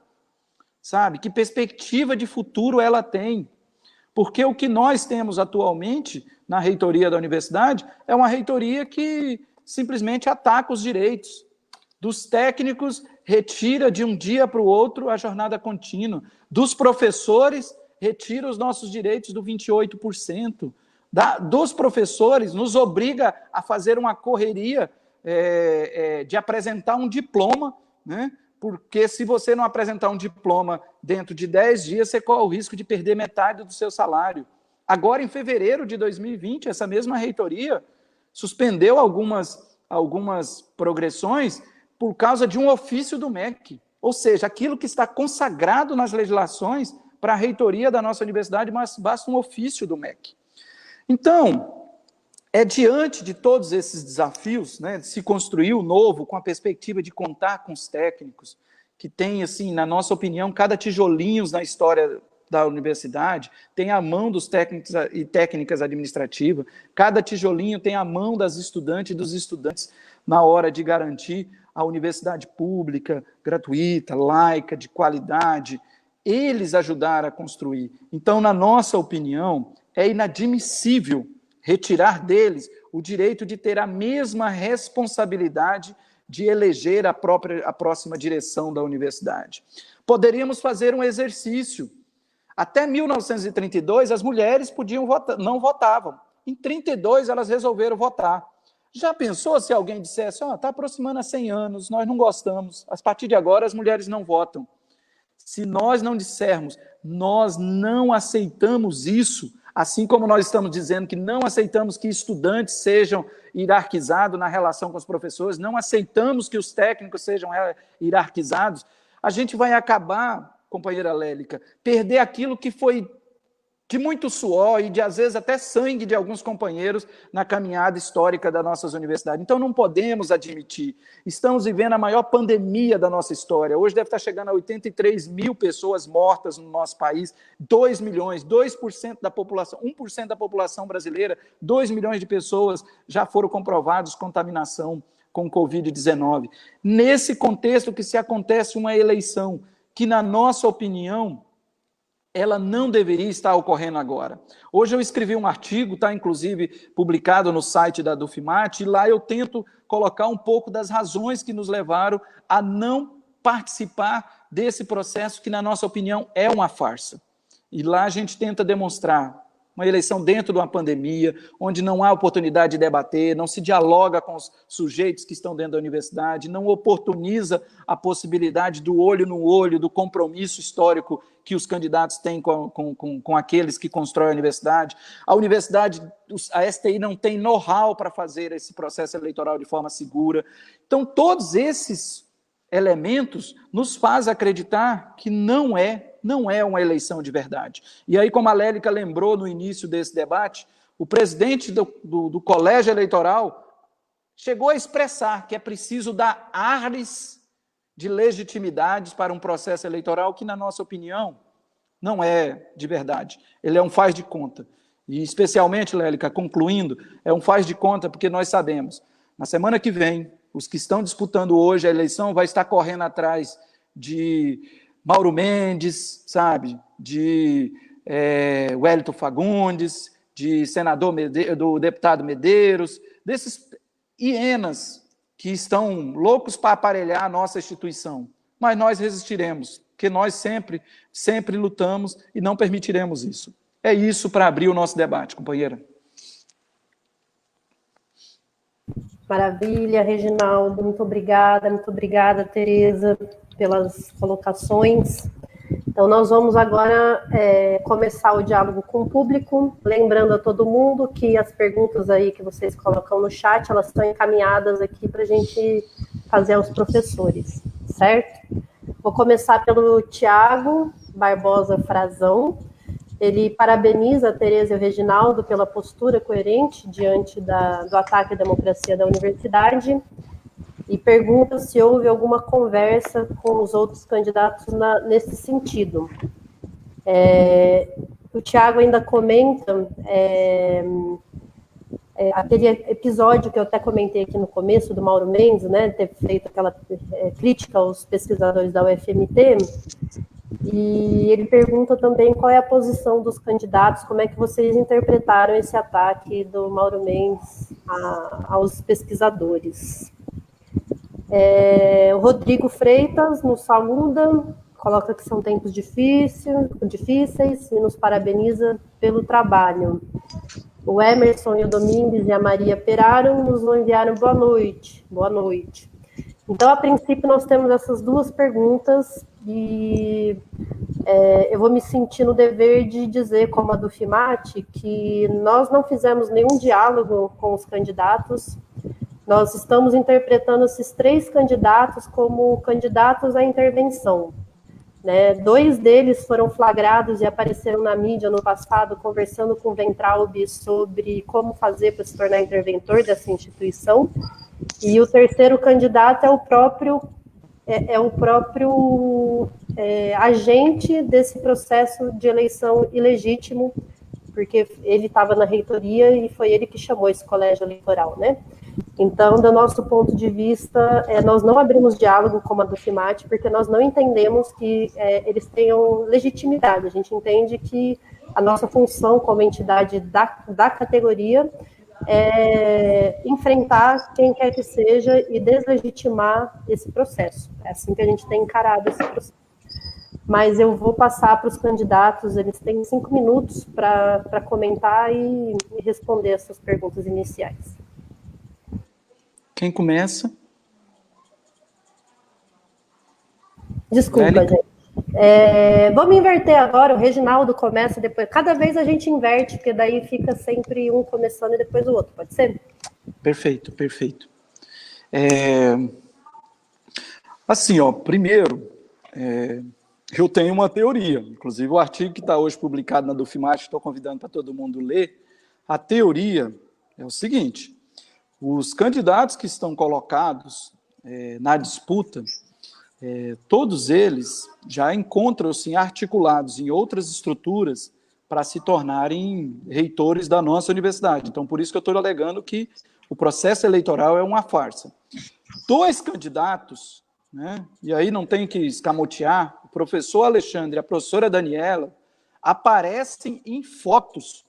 sabe? Que perspectiva de futuro ela tem? Porque o que nós temos atualmente na reitoria da universidade é uma reitoria que simplesmente ataca os direitos. Dos técnicos, retira de um dia para o outro a jornada contínua. Dos professores, retira os nossos direitos do 28%. Dos professores, nos obriga a fazer uma correria de apresentar um diploma, né? Porque se você não apresentar um diploma dentro de 10 dias, você corre o risco de perder metade do seu salário. Agora, em fevereiro de 2020, essa mesma reitoria suspendeu algumas progressões por causa de um ofício do MEC. Ou seja, aquilo que está consagrado nas legislações para a reitoria da nossa universidade, mas basta um ofício do MEC. Então, diante de todos esses desafios, né, de se construir o novo com a perspectiva de contar com os técnicos, que tem, assim, na nossa opinião, cada tijolinho na história da universidade tem a mão dos técnicos e técnicas administrativas, cada tijolinho tem a mão das estudantes e dos estudantes na hora de garantir a universidade pública, gratuita, laica, de qualidade, eles ajudaram a construir. Então, na nossa opinião, é inadmissível retirar deles o direito de ter a mesma responsabilidade de eleger a próxima direção da universidade. Poderíamos fazer um exercício. Até 1932, as mulheres podiam votar, não votavam. Em 32, elas resolveram votar. Já pensou se alguém dissesse, está aproximando a 100 anos, nós não gostamos, a partir de agora as mulheres não votam. Se nós não dissermos, nós não aceitamos isso, assim como nós estamos dizendo que não aceitamos que estudantes sejam hierarquizados na relação com os professores, não aceitamos que os técnicos sejam hierarquizados, a gente vai acabar, companheira Lélica, perder aquilo que foi de muito suor e de, às vezes, até sangue de alguns companheiros na caminhada histórica das nossas universidades. Então, não podemos admitir. Estamos vivendo a maior pandemia da nossa história. Hoje deve estar chegando a 83 mil pessoas mortas no nosso país, 2 milhões, 2% da população, 1% da população brasileira, 2 milhões de pessoas já foram comprovados contaminação com o Covid-19. Nesse contexto que se acontece uma eleição que, na nossa opinião, ela não deveria estar ocorrendo agora. Hoje eu escrevi um artigo, está inclusive publicado no site da Dufmat, e lá eu tento colocar um pouco das razões que nos levaram a não participar desse processo que, na nossa opinião, é uma farsa. E lá a gente tenta demonstrar uma eleição dentro de uma pandemia, onde não há oportunidade de debater, não se dialoga com os sujeitos que estão dentro da universidade, não oportuniza a possibilidade do olho no olho, do compromisso histórico que os candidatos têm com aqueles que constroem a universidade. A universidade, a STI não tem know-how para fazer esse processo eleitoral de forma segura. Então, todos esses elementos nos fazem acreditar que não é uma eleição de verdade. E aí, como a Lélica lembrou no início desse debate, o presidente do colégio eleitoral chegou a expressar que é preciso dar ares de legitimidade para um processo eleitoral que, na nossa opinião, não é de verdade. Ele é um faz de conta. E, especialmente, Lélica, concluindo, é um faz de conta porque nós sabemos, na semana que vem, os que estão disputando hoje a eleição vai estar correndo atrás de Mauro Mendes, sabe, de Wellington Fagundes, de do deputado Medeiros, desses hienas que estão loucos para aparelhar a nossa instituição. Mas nós resistiremos, porque nós sempre lutamos e não permitiremos isso. É isso para abrir o nosso debate, companheira. Maravilha, Reginaldo, muito obrigada, Tereza, pelas colocações. Então, nós vamos agora começar o diálogo com o público, lembrando a todo mundo que as perguntas aí que vocês colocam no chat, elas estão encaminhadas aqui para a gente fazer aos professores, certo? Vou começar pelo Tiago Barbosa Frazão. Ele parabeniza a Tereza e o Reginaldo pela postura coerente diante do ataque à democracia da universidade e pergunta se houve alguma conversa com os outros candidatos nesse sentido. O Tiago ainda comenta aquele episódio que eu até comentei aqui no começo, do Mauro Mendes, né, ter feito aquela crítica aos pesquisadores da UFMT, e ele pergunta também qual é a posição dos candidatos, como é que vocês interpretaram esse ataque do Mauro Mendes aos pesquisadores. O Rodrigo Freitas nos saúda, coloca que são tempos difíceis e nos parabeniza pelo trabalho. O Emerson e o Domingues e a Maria Peraro nos enviaram boa noite. Boa noite. Então, a princípio, nós temos essas duas perguntas e eu vou me sentir no dever de dizer, como a Dufmat, que nós não fizemos nenhum diálogo com os candidatos. Nós estamos interpretando esses 3 candidatos como candidatos à intervenção, né? 2 deles foram flagrados e apareceram na mídia no passado, conversando com o Ventralbe sobre como fazer para se tornar interventor dessa instituição. E o terceiro candidato é o próprio agente desse processo de eleição ilegítimo, porque ele estava na reitoria e foi ele que chamou esse colégio eleitoral, né? Então, do nosso ponto de vista, nós não abrimos diálogo com a Dufmat, porque nós não entendemos que eles tenham legitimidade. A gente entende que a nossa função como entidade da categoria é enfrentar quem quer que seja e deslegitimar esse processo. É assim que a gente tem encarado esse processo. Mas eu vou passar para os candidatos, eles têm 5 minutos para comentar e responder essas perguntas iniciais. Quem começa? Desculpa, Lélica. gente. Vamos inverter agora, o Reginaldo começa depois. Cada vez a gente inverte, porque daí fica sempre um começando e depois o outro, pode ser? Perfeito. Assim, primeiro, eu tenho uma teoria, inclusive o artigo que está hoje publicado na Dufmat, estou convidando para todo mundo ler. A teoria é o seguinte: os candidatos que estão colocados na disputa, todos eles já encontram-se articulados em outras estruturas para se tornarem reitores da nossa universidade. Então, por isso que eu estou alegando que O processo eleitoral é uma farsa. 2 candidatos, né, e aí não tem que escamotear, o professor Alexandre e a professora Daniela aparecem em fotos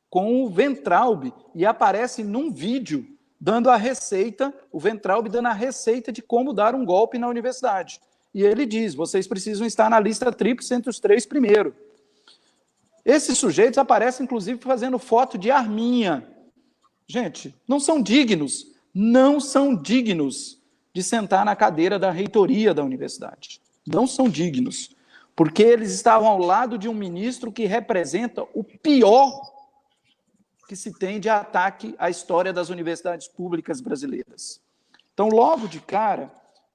com o Weintraub e aparecem num vídeo dando a receita, o Weintraub dando a receita de como dar um golpe na universidade. E ele diz, vocês precisam estar na lista tríplice entre os 3 primeiros. Esses sujeitos aparecem, inclusive, fazendo foto de arminha. Gente, não são dignos de sentar na cadeira da reitoria da universidade. Não são dignos, porque eles estavam ao lado de um ministro que representa o pior que se tem de ataque à história das universidades públicas brasileiras. Então, logo de cara,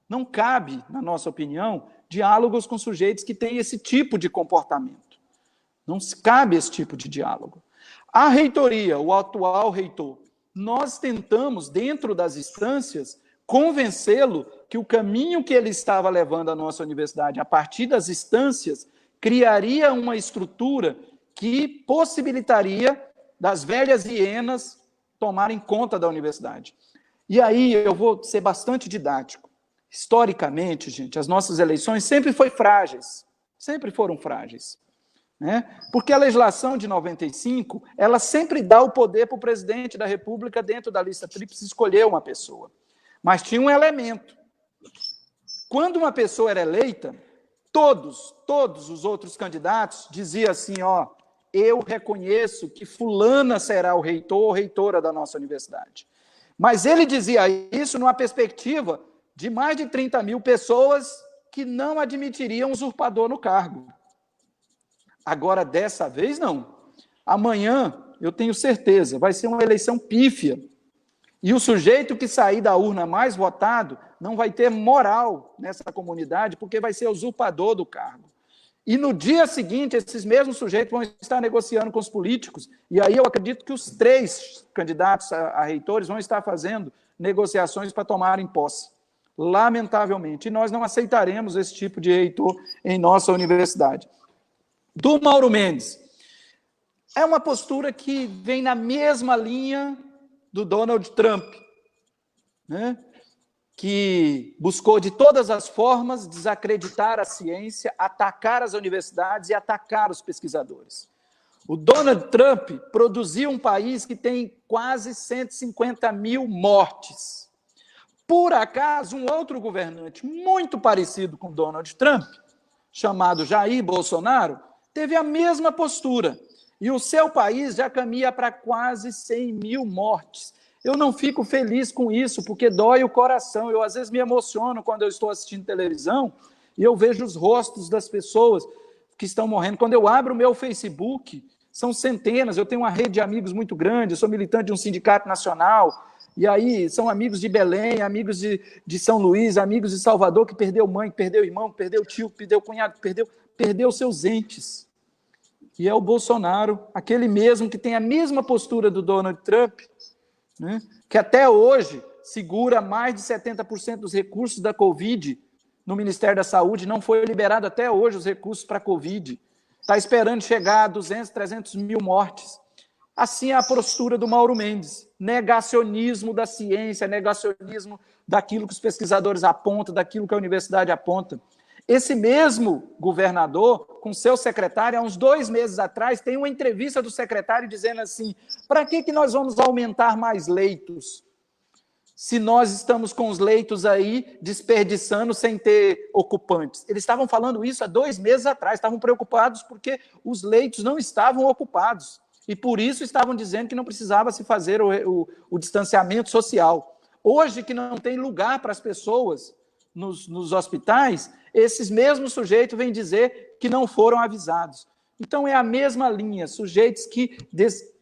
não cabe, na nossa opinião, diálogos com sujeitos que têm esse tipo de comportamento. Não se cabe esse tipo de diálogo. A reitoria, o atual reitor, nós tentamos, dentro das instâncias, convencê-lo que o caminho que ele estava levando à nossa universidade, a partir das instâncias, criaria uma estrutura que possibilitaria das velhas hienas tomarem conta da universidade. E aí eu vou ser bastante didático. Historicamente, gente, as nossas eleições sempre foram frágeis. Né? Porque a legislação de 95, ela sempre dá o poder para o presidente da República, dentro da lista tríplice, escolher uma pessoa. Mas tinha um elemento. Quando uma pessoa era eleita, todos os outros candidatos diziam assim, ó, eu reconheço que fulana será o reitor ou reitora da nossa universidade. Mas ele dizia isso numa perspectiva de mais de 30 mil pessoas que não admitiriam usurpador no cargo. Agora, dessa vez, não. Amanhã, eu tenho certeza, vai ser uma eleição pífia. E o sujeito que sair da urna mais votado não vai ter moral nessa comunidade, porque vai ser usurpador do cargo. E no dia seguinte, esses mesmos sujeitos vão estar negociando com os políticos. E aí eu acredito que os 3 candidatos a reitores vão estar fazendo negociações para tomarem posse. Lamentavelmente. E nós não aceitaremos esse tipo de reitor em nossa universidade. Do Mauro Mendes. É uma postura que vem na mesma linha do Donald Trump, né? Que buscou de todas as formas desacreditar a ciência, atacar as universidades e atacar os pesquisadores. O Donald Trump produziu um país que tem quase 150 mil mortes. Por acaso, um outro governante muito parecido com Donald Trump, chamado Jair Bolsonaro, teve a mesma postura. E o seu país já caminha para quase 100 mil mortes. Eu não fico feliz com isso, porque dói o coração. Eu, às vezes, me emociono quando eu estou assistindo televisão e eu vejo os rostos das pessoas que estão morrendo. Quando eu abro o meu Facebook, são centenas. Eu tenho uma rede de amigos muito grande, eu sou militante de um sindicato nacional, e aí são amigos de Belém, amigos de São Luís, amigos de Salvador, que perdeu mãe, que perdeu irmão, que perdeu tio, que perdeu cunhado, que perdeu seus entes. E é o Bolsonaro, aquele mesmo que tem a mesma postura do Donald Trump, né, que até hoje segura mais de 70% dos recursos da Covid no Ministério da Saúde, não foi liberado até hoje os recursos para a Covid, está esperando chegar a 200, 300 mil mortes. Assim é a postura do Mauro Mendes, negacionismo da ciência, negacionismo daquilo que os pesquisadores apontam, daquilo que a universidade aponta. Esse mesmo governador, com seu secretário, há uns 2 meses atrás, tem uma entrevista do secretário dizendo assim, para que nós vamos aumentar mais leitos, se nós estamos com os leitos aí desperdiçando sem ter ocupantes? Eles estavam falando isso há 2 meses atrás, estavam preocupados porque os leitos não estavam ocupados, e por isso estavam dizendo que não precisava se fazer o distanciamento social. Hoje, que não tem lugar para as pessoas nos hospitais, esses mesmos sujeitos vêm dizer que não foram avisados. Então, é a mesma linha, sujeitos que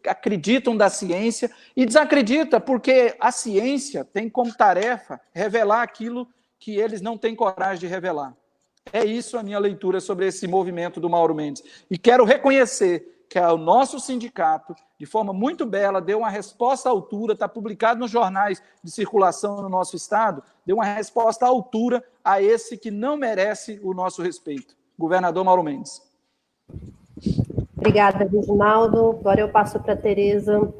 acreditam da ciência e desacreditam porque a ciência tem como tarefa revelar aquilo que eles não têm coragem de revelar. É isso a minha leitura sobre esse movimento do Mauro Mendes. E quero reconhecer que o nosso sindicato, de forma muito bela, deu uma resposta à altura, está publicado nos jornais de circulação no nosso estado, deu uma resposta à altura a esse que não merece o nosso respeito. Governador Mauro Mendes. Obrigada, Reginaldo. Agora eu passo para a Tereza.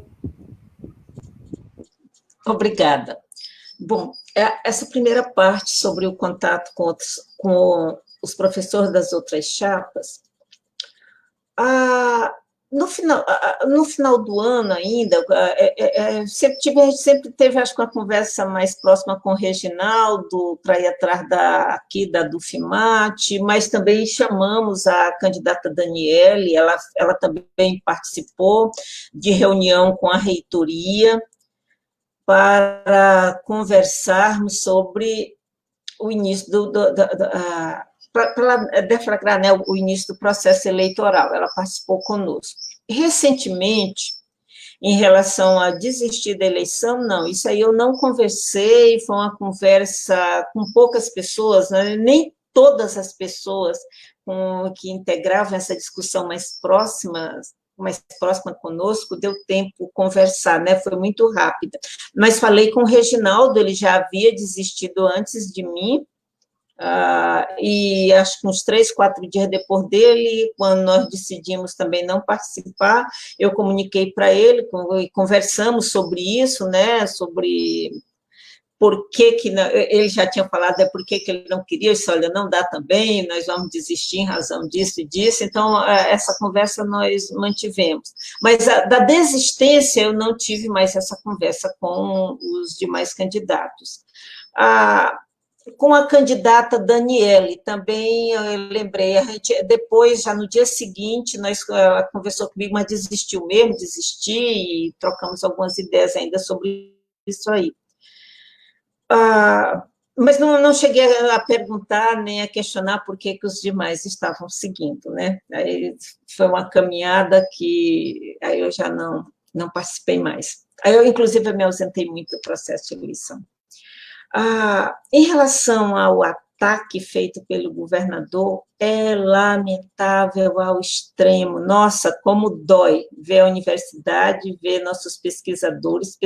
Obrigada. Bom, essa primeira parte sobre o contato com os professores das outras chapas, no final do ano ainda, sempre teve, acho que, uma conversa mais próxima com o Reginaldo, para ir atrás aqui da Dufimate, mas também chamamos a candidata Daniele, ela também participou de reunião com a reitoria, para conversarmos sobre o início para deflagrar, né, o início do processo eleitoral. Ela participou conosco. Recentemente, em relação a desistir da eleição, não, isso aí eu não conversei, foi uma conversa com poucas pessoas, né, nem todas as pessoas que integravam essa discussão mais próxima conosco, deu tempo conversar, né? Foi muito rápida. Mas falei com o Reginaldo, ele já havia desistido antes de mim, e acho que uns 3, 4 dias depois dele, quando nós decidimos também não participar, eu comuniquei para ele, e conversamos sobre isso, né? Sobre por que ele já tinha falado, por que ele não queria, eu disse, olha, não dá também, nós vamos desistir em razão disso e disso, então essa conversa nós mantivemos. Mas da desistência eu não tive mais essa conversa com os demais candidatos. Com a candidata Daniele, também eu lembrei, a gente, depois, já no dia seguinte, ela conversou comigo, mas desistiu mesmo, desisti, e trocamos algumas ideias ainda sobre isso aí. Mas não cheguei a perguntar nem a questionar por que os demais estavam seguindo, né? Aí foi uma caminhada que aí eu já não participei mais. Aí eu, inclusive, me ausentei muito do processo de eleição. Em relação ao ataque feito pelo governador, é lamentável ao extremo. Nossa, como dói ver a universidade, ver nossos pesquisadores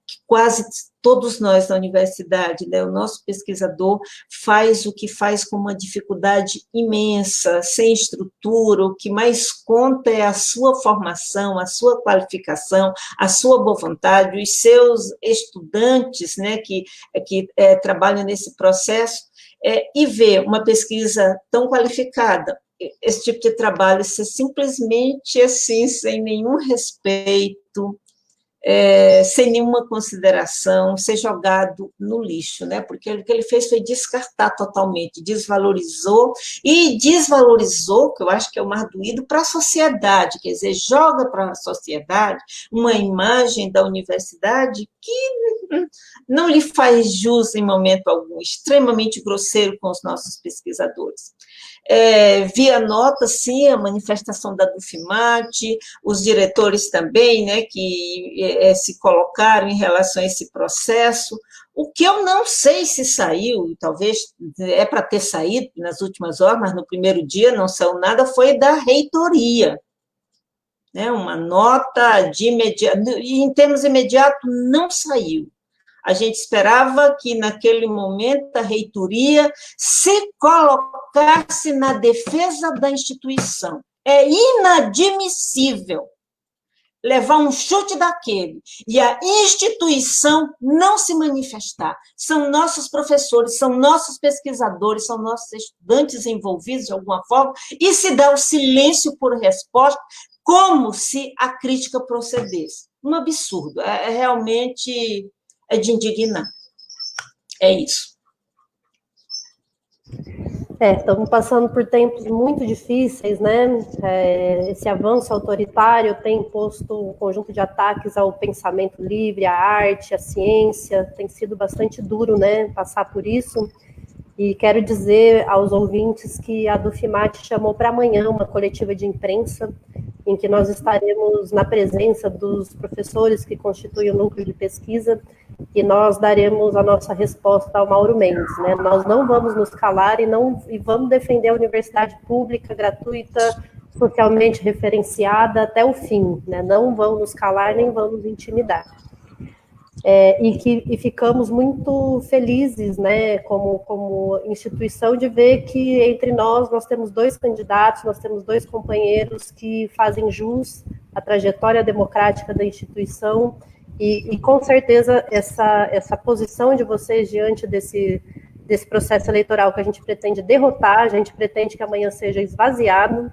que quase todos nós na universidade, né, o nosso pesquisador faz o que faz com uma dificuldade imensa, sem estrutura, o que mais conta é a sua formação, a sua qualificação, a sua boa vontade, os seus estudantes, né, que trabalham nesse processo, e ver uma pesquisa tão qualificada, esse tipo de trabalho ser simplesmente assim, sem nenhum respeito, sem nenhuma consideração, ser jogado no lixo, né? Porque o que ele fez foi descartar totalmente, desvalorizou, que eu acho que é o mais doído, para a sociedade, quer dizer, joga para a sociedade uma imagem da universidade que não lhe faz jus em momento algum, extremamente grosseiro com os nossos pesquisadores. Via nota, sim, a manifestação da Dufimate, os diretores também, né, que se colocaram em relação a esse processo. O que eu não sei se saiu, talvez é para ter saído nas últimas horas, mas no primeiro dia não saiu nada, foi da reitoria. Né, uma nota de imediato, e em termos imediatos não saiu. A gente esperava que, naquele momento, a reitoria se colocasse na defesa da instituição. É inadmissível levar um chute daquele e a instituição não se manifestar. São nossos professores, são nossos pesquisadores, são nossos estudantes envolvidos de alguma forma, e se dá o silêncio por resposta, como se a crítica procedesse. Um absurdo. Realmente... é de indignar. É isso. Estamos passando por tempos muito difíceis, né? Esse avanço autoritário tem imposto um conjunto de ataques ao pensamento livre, à arte, à ciência. Tem sido bastante duro, né, passar por isso. E quero dizer aos ouvintes que a Dufimate chamou para amanhã uma coletiva de imprensa, em que nós estaremos na presença dos professores que constituem o núcleo de pesquisa, e nós daremos a nossa resposta ao Mauro Mendes, né? Nós não vamos nos calar e vamos defender a universidade pública, gratuita, socialmente referenciada até o fim, né? Não vamos nos calar nem vamos intimidar. E ficamos muito felizes, né, como instituição, de ver que entre nós temos 2 candidatos, nós temos 2 companheiros que fazem jus à trajetória democrática da instituição E com certeza essa posição de vocês diante desse processo eleitoral que a gente pretende derrotar, a gente pretende que amanhã seja esvaziado,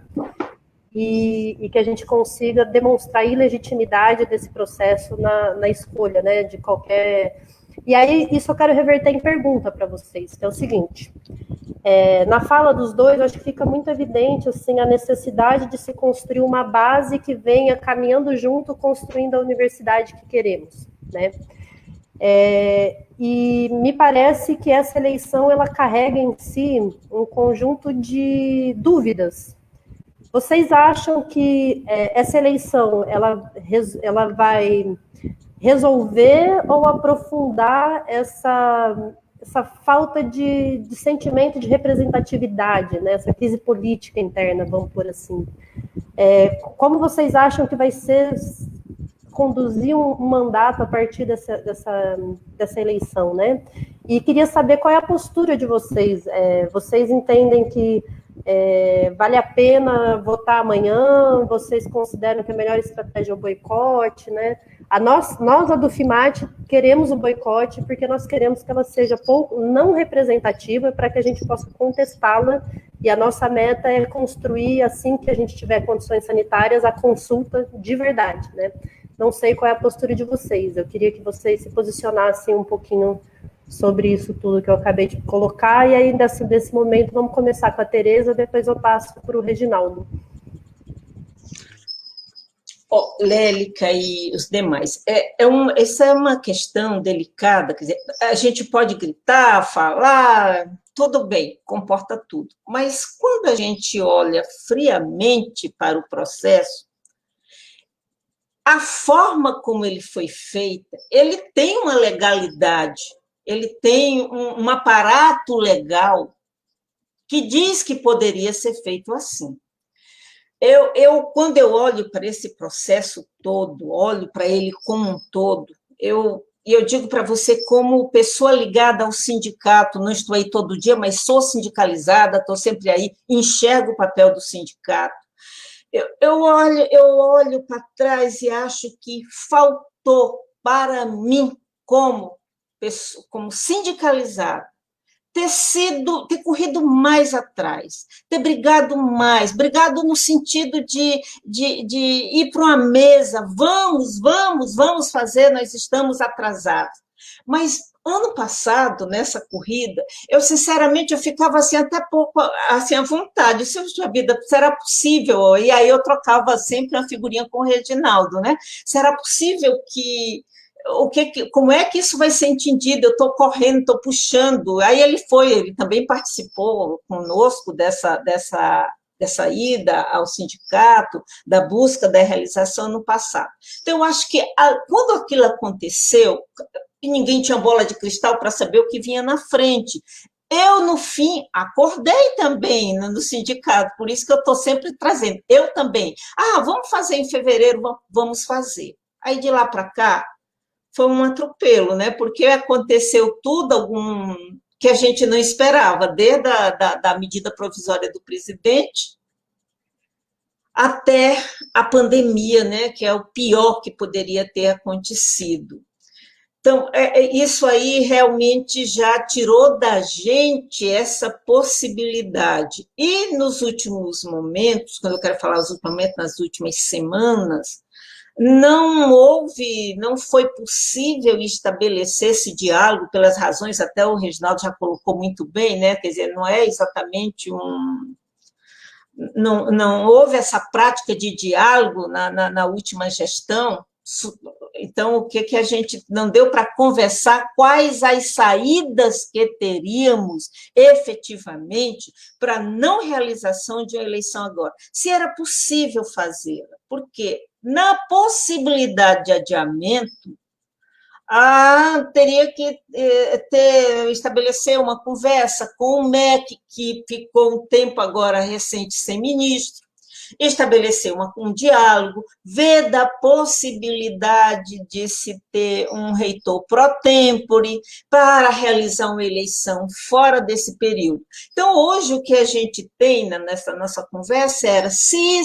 e que a gente consiga demonstrar a ilegitimidade desse processo na escolha, né, de qualquer... E aí, isso eu quero reverter em pergunta para vocês, que é o seguinte, na fala dos dois, eu acho que fica muito evidente, assim, a necessidade de se construir uma base que venha caminhando junto, construindo a universidade que queremos, né? E me parece que essa eleição, ela carrega em si um conjunto de dúvidas. Vocês acham que essa eleição ela vai resolver ou aprofundar essa falta de sentimento de representatividade, né? Essa crise política interna, vamos por assim? Como vocês acham que vai ser conduzir um mandato a partir dessa eleição, né? E queria saber qual é a postura de vocês. Vocês entendem que vale a pena votar amanhã? Vocês consideram que a melhor estratégia é o boicote, né? Nós, a do FIMAT, queremos o boicote porque nós queremos que ela seja não representativa para que a gente possa contestá-la, e a nossa meta é construir, assim que a gente tiver condições sanitárias, a consulta de verdade, né? Não sei qual é a postura de vocês, eu queria que vocês se posicionassem um pouquinho sobre isso tudo que eu acabei de colocar, e aí, desse momento, vamos começar com a Tereza, depois eu passo para o Reginaldo. Lélica e os demais, essa é uma questão delicada, quer dizer, a gente pode gritar, falar, tudo bem, comporta tudo, mas quando a gente olha friamente para o processo, a forma como ele foi feito, ele tem uma legalidade, ele tem um aparato legal que diz que poderia ser feito assim. Quando eu olho para esse processo todo, olho para ele como um todo, eu digo para você, como pessoa ligada ao sindicato, não estou aí todo dia, mas sou sindicalizada, estou sempre aí, enxergo o papel do sindicato. Eu olho para trás e acho que faltou para mim, como sindicalizada, ter corrido mais atrás, ter brigado mais, brigado no sentido de ir para uma mesa, vamos fazer, nós estamos atrasados. Mas ano passado, nessa corrida, sinceramente, eu ficava assim, até pouco assim, à vontade, se a vida será possível, e aí eu trocava sempre uma figurinha com o Reginaldo, né? Será possível como é que isso vai ser entendido? Eu estou correndo, estou puxando. Aí ele também participou conosco dessa ida ao sindicato, da busca da realização no passado. Então, eu acho que quando aquilo aconteceu, e ninguém tinha bola de cristal para saber o que vinha na frente, eu, no fim, acordei também no sindicato, por isso que eu estou sempre trazendo. Eu também. Vamos fazer em fevereiro, vamos fazer. Aí, de lá para cá, foi um atropelo, né? Porque aconteceu tudo que a gente não esperava, desde da medida provisória do presidente até a pandemia, né? Que é o pior que poderia ter acontecido. Então, isso aí realmente já tirou da gente essa possibilidade. E nos últimos momentos, quando eu quero falar os últimos momentos, nas últimas semanas, não foi possível estabelecer esse diálogo pelas razões, até o Reginaldo já colocou muito bem, né? Quer dizer, não é exatamente não houve essa prática de diálogo na última gestão. Então, o que a gente não deu para conversar, quais as saídas que teríamos efetivamente para a não realização de uma eleição agora, se era possível fazê-la, porque na possibilidade de adiamento, teria que estabelecer uma conversa com o MEC, que ficou um tempo agora recente sem ministro, estabelecer um diálogo, ver da possibilidade de se ter um reitor pro tempore para realizar uma eleição fora desse período. Então, hoje, o que a gente tem nessa nossa conversa era se,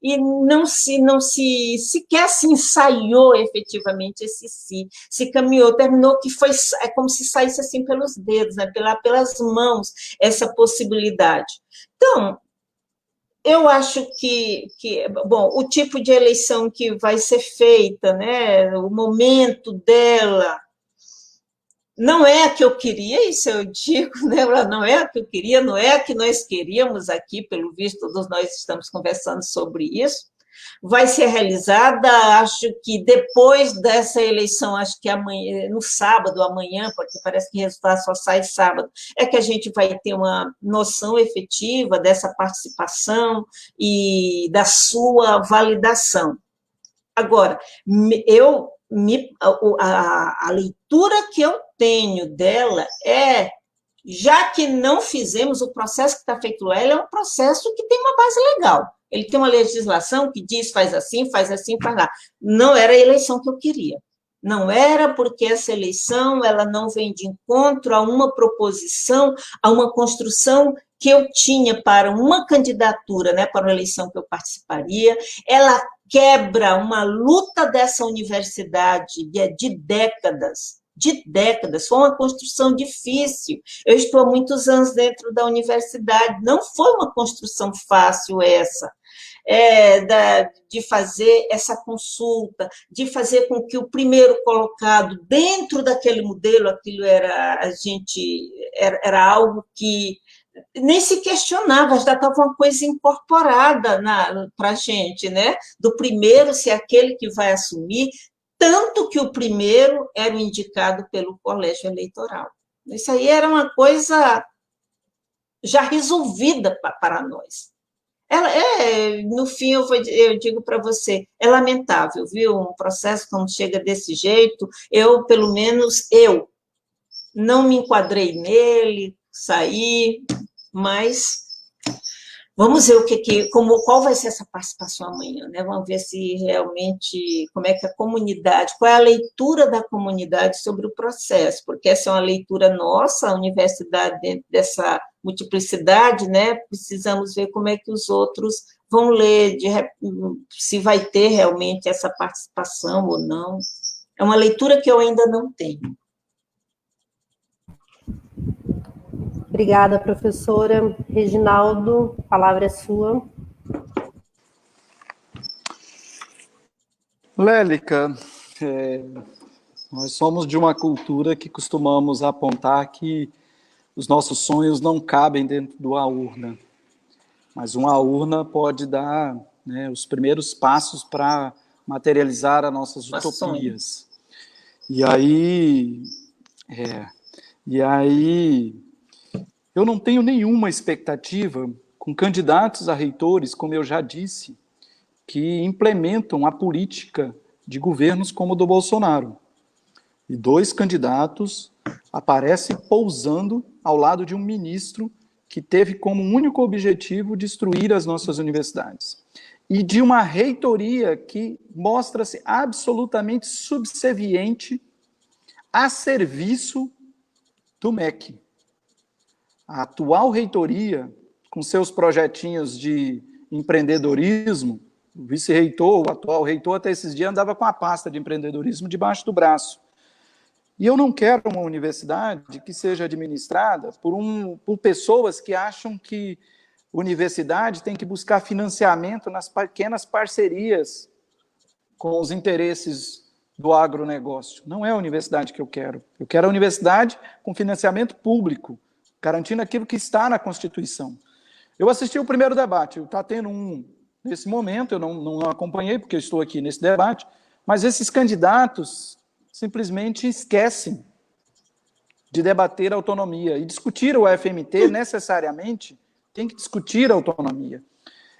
e não se sequer se ensaiou efetivamente esse se caminhou, terminou que foi, é como se saísse assim pelos dedos, né, pelas mãos, essa possibilidade. Então, eu acho que, bom, o tipo de eleição que vai ser feita, né, o momento dela, não é a que eu queria, isso eu digo, né? Não é a que eu queria, não é a que nós queríamos aqui, pelo visto, todos nós estamos conversando sobre isso. Vai ser realizada, acho que depois dessa eleição, acho que amanhã, no sábado, amanhã, porque parece que o resultado só sai sábado, é que a gente vai ter uma noção efetiva dessa participação e da sua validação. Agora, a leitura que eu tenho dela é, já que não fizemos o processo que está feito lá, ele é um processo que tem uma base legal. Ele tem uma legislação que diz faz assim, faz lá. Não era a eleição que eu queria. Não era porque essa eleição ela não vem de encontro a uma proposição, a uma construção que eu tinha para uma candidatura, né, para uma eleição que eu participaria. Ela quebra uma luta dessa universidade de décadas, foi uma construção difícil. Eu estou há muitos anos dentro da universidade, não foi uma construção fácil essa. De fazer essa consulta, de fazer com que o primeiro colocado dentro daquele modelo, aquilo era algo que nem se questionava, já estava uma coisa incorporada para a gente, né? Do primeiro ser aquele que vai assumir, tanto que o primeiro era o indicado pelo colégio eleitoral. Isso aí era uma coisa já resolvida para nós. No fim, eu digo para você, é lamentável, viu? Um processo quando chega desse jeito, pelo menos eu, não me enquadrei nele, saí, mas vamos ver qual vai ser essa participação amanhã, né? Vamos ver se realmente, como é que a comunidade, qual é a leitura da comunidade sobre o processo, porque essa é uma leitura nossa, a universidade, dentro dessa multiplicidade, né? Precisamos ver como é que os outros vão ler, se vai ter realmente essa participação ou não. É uma leitura que eu ainda não tenho. Obrigada, professora. Reginaldo, a palavra é sua. Lélica, nós somos de uma cultura que costumamos apontar que os nossos sonhos não cabem dentro de uma urna, mas uma urna pode dar, né, os primeiros passos para materializar as nossas utopias. E aí, eu não tenho nenhuma expectativa com candidatos a reitores, como eu já disse, que implementam a política de governos como o do Bolsonaro. E 2 candidatos aparecem pousando ao lado de um ministro que teve como único objetivo destruir as nossas universidades. E de uma reitoria que mostra-se absolutamente subserviente a serviço do MEC. A atual reitoria, com seus projetinhos de empreendedorismo, o vice-reitor, o atual reitor, até esses dias andava com a pasta de empreendedorismo debaixo do braço. E eu não quero uma universidade que seja administrada por pessoas que acham que universidade tem que buscar financiamento nas pequenas parcerias com os interesses do agronegócio. Não é a universidade que eu quero. Eu quero a universidade com financiamento público, garantindo aquilo que está na Constituição. Eu assisti o primeiro debate, está tendo um nesse momento, eu não acompanhei, porque eu estou aqui nesse debate, mas esses candidatos simplesmente esquecem de debater a autonomia. E discutir o FMT, necessariamente, tem que discutir a autonomia.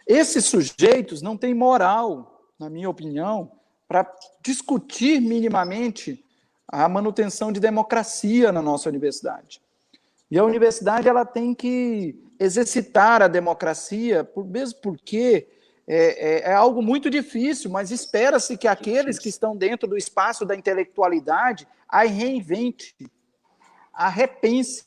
Esses sujeitos não têm moral, na minha opinião, para discutir minimamente a manutenção de democracia na nossa universidade. E a universidade ela tem que exercitar a democracia, mesmo porque é algo muito difícil, mas espera-se que aqueles que estão dentro do espaço da intelectualidade a reinvente, a repense.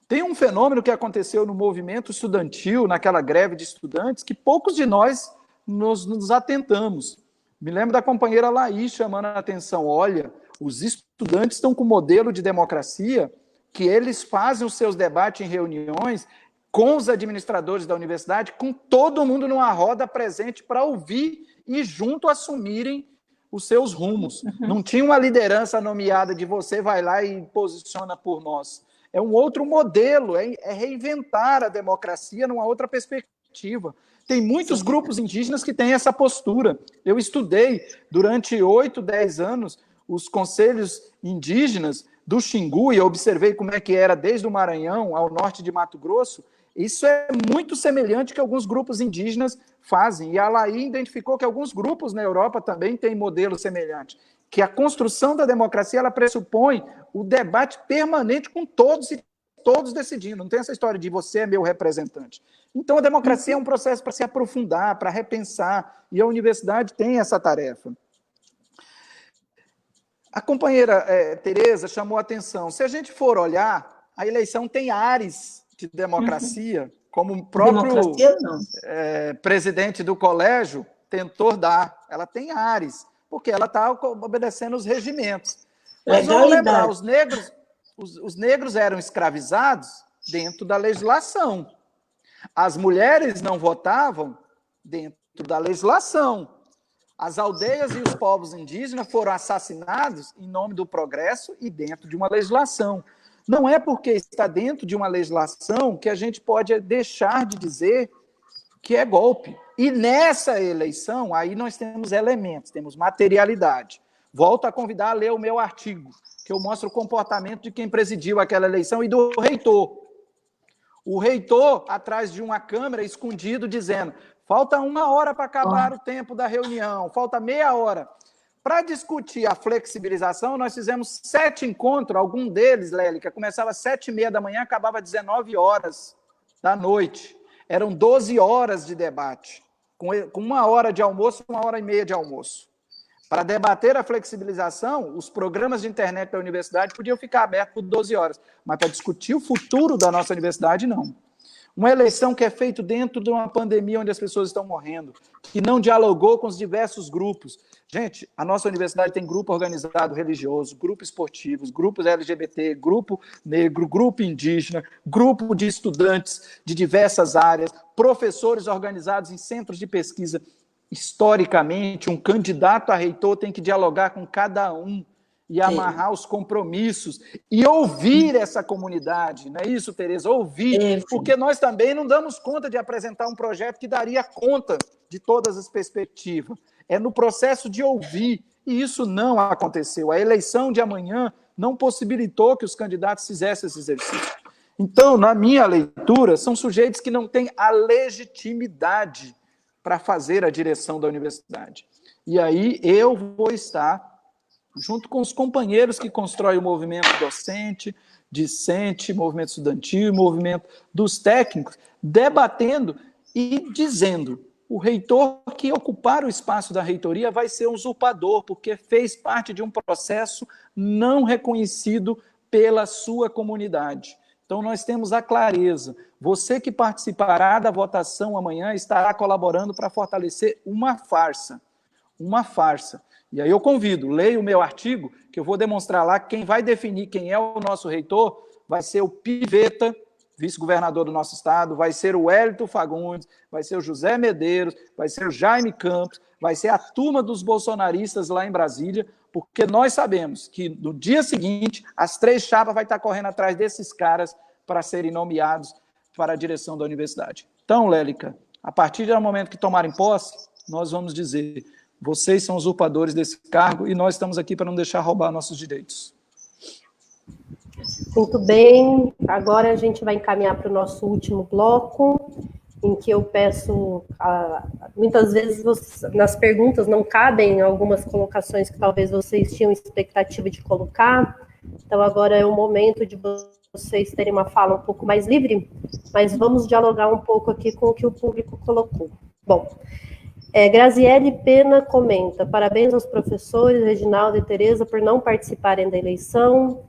Tem um fenômeno que aconteceu no movimento estudantil, naquela greve de estudantes, que poucos de nós nos atentamos. Me lembro da companheira Laís chamando a atenção, olha, os estudantes estão com um modelo de democracia que eles fazem os seus debates em reuniões com os administradores da universidade, com todo mundo numa roda presente para ouvir e junto assumirem os seus rumos. Não tinha uma liderança nomeada de você vai lá e posiciona por nós. É um outro modelo, é reinventar a democracia numa outra perspectiva. Tem muitos grupos indígenas que têm essa postura. Eu estudei durante 8, 10 anos os conselhos indígenas do Xingu e observei como é que era desde o Maranhão ao norte de Mato Grosso. Isso é muito semelhante ao que alguns grupos indígenas fazem. E a Laí identificou que alguns grupos na Europa também têm modelo semelhante. Que a construção da democracia ela pressupõe o debate permanente com todos e todos decidindo. Não tem essa história de você é meu representante. Então, a democracia é um processo para se aprofundar, para repensar, e a universidade tem essa tarefa. A companheira Tereza chamou a atenção. Se a gente for olhar, a eleição tem ares de democracia, como o próprio presidente do colégio tentou dar. Ela tem ares, porque ela está obedecendo os regimentos. Mas vamos lembrar, os negros eram escravizados dentro da legislação. As mulheres não votavam dentro da legislação. As aldeias e os povos indígenas foram assassinados em nome do progresso e dentro de uma legislação. Não é porque está dentro de uma legislação que a gente pode deixar de dizer que é golpe. E nessa eleição, aí nós temos elementos, temos materialidade. Volto a convidar a ler o meu artigo, que eu mostro o comportamento de quem presidiu aquela eleição e do reitor. O reitor, atrás de uma câmera, escondido, dizendo: falta 1 hora para acabar o tempo da reunião, falta meia hora. Para discutir a flexibilização, nós fizemos 7 encontros, algum deles, Lélica, começava às 7h30 da manhã, acabava às 19 horas da noite. Eram 12 horas de debate, com 1 hora de almoço, 1h30 de almoço. Para debater a flexibilização, os programas de internet da universidade podiam ficar abertos por 12 horas, mas para discutir o futuro da nossa universidade, não. Uma eleição que é feita dentro de uma pandemia onde as pessoas estão morrendo, que não dialogou com os diversos grupos. Gente, a nossa universidade tem grupo organizado religioso, grupo esportivos, grupos LGBT, grupo negro, grupo indígena, grupo de estudantes de diversas áreas, professores organizados em centros de pesquisa. Historicamente, um candidato a reitor tem que dialogar com cada um e amarrar os compromissos e ouvir essa comunidade, não é isso, Tereza? Ouvir, porque nós também não damos conta de apresentar um projeto que daria conta de todas as perspectivas. É no processo de ouvir, e isso não aconteceu. A eleição de amanhã não possibilitou que os candidatos fizessem esse exercício. Então, na minha leitura, são sujeitos que não têm a legitimidade para fazer a direção da universidade. E aí eu vou estar junto com os companheiros que constroem o movimento docente, discente, movimento estudantil, movimento dos técnicos, debatendo e dizendo: o reitor que ocupar o espaço da reitoria vai ser um usurpador, porque fez parte de um processo não reconhecido pela sua comunidade. Então, nós temos a clareza. Você que participará da votação amanhã estará colaborando para fortalecer uma farsa. Uma farsa. E aí eu convido, leia o meu artigo, que eu vou demonstrar lá que quem vai definir quem é o nosso reitor vai ser o Piveta, vice-governador do nosso estado, vai ser o Wellington Fagundes, vai ser o José Medeiros, vai ser o Jaime Campos, vai ser a turma dos bolsonaristas lá em Brasília, porque nós sabemos que no dia seguinte as 3 chapas vão estar correndo atrás desses caras para serem nomeados para a direção da universidade. Então, Lélica, a partir do momento que tomarem posse, nós vamos dizer: vocês são usurpadores desse cargo e nós estamos aqui para não deixar roubar nossos direitos. Muito bem, agora a gente vai encaminhar para o nosso último bloco, em que eu peço, muitas vezes nas perguntas não cabem algumas colocações que talvez vocês tinham expectativa de colocar, então agora é o momento de vocês terem uma fala um pouco mais livre, mas vamos dialogar um pouco aqui com o que o público colocou. Bom, Graziele Pena comenta: parabéns aos professores Reginaldo e Tereza por não participarem da eleição.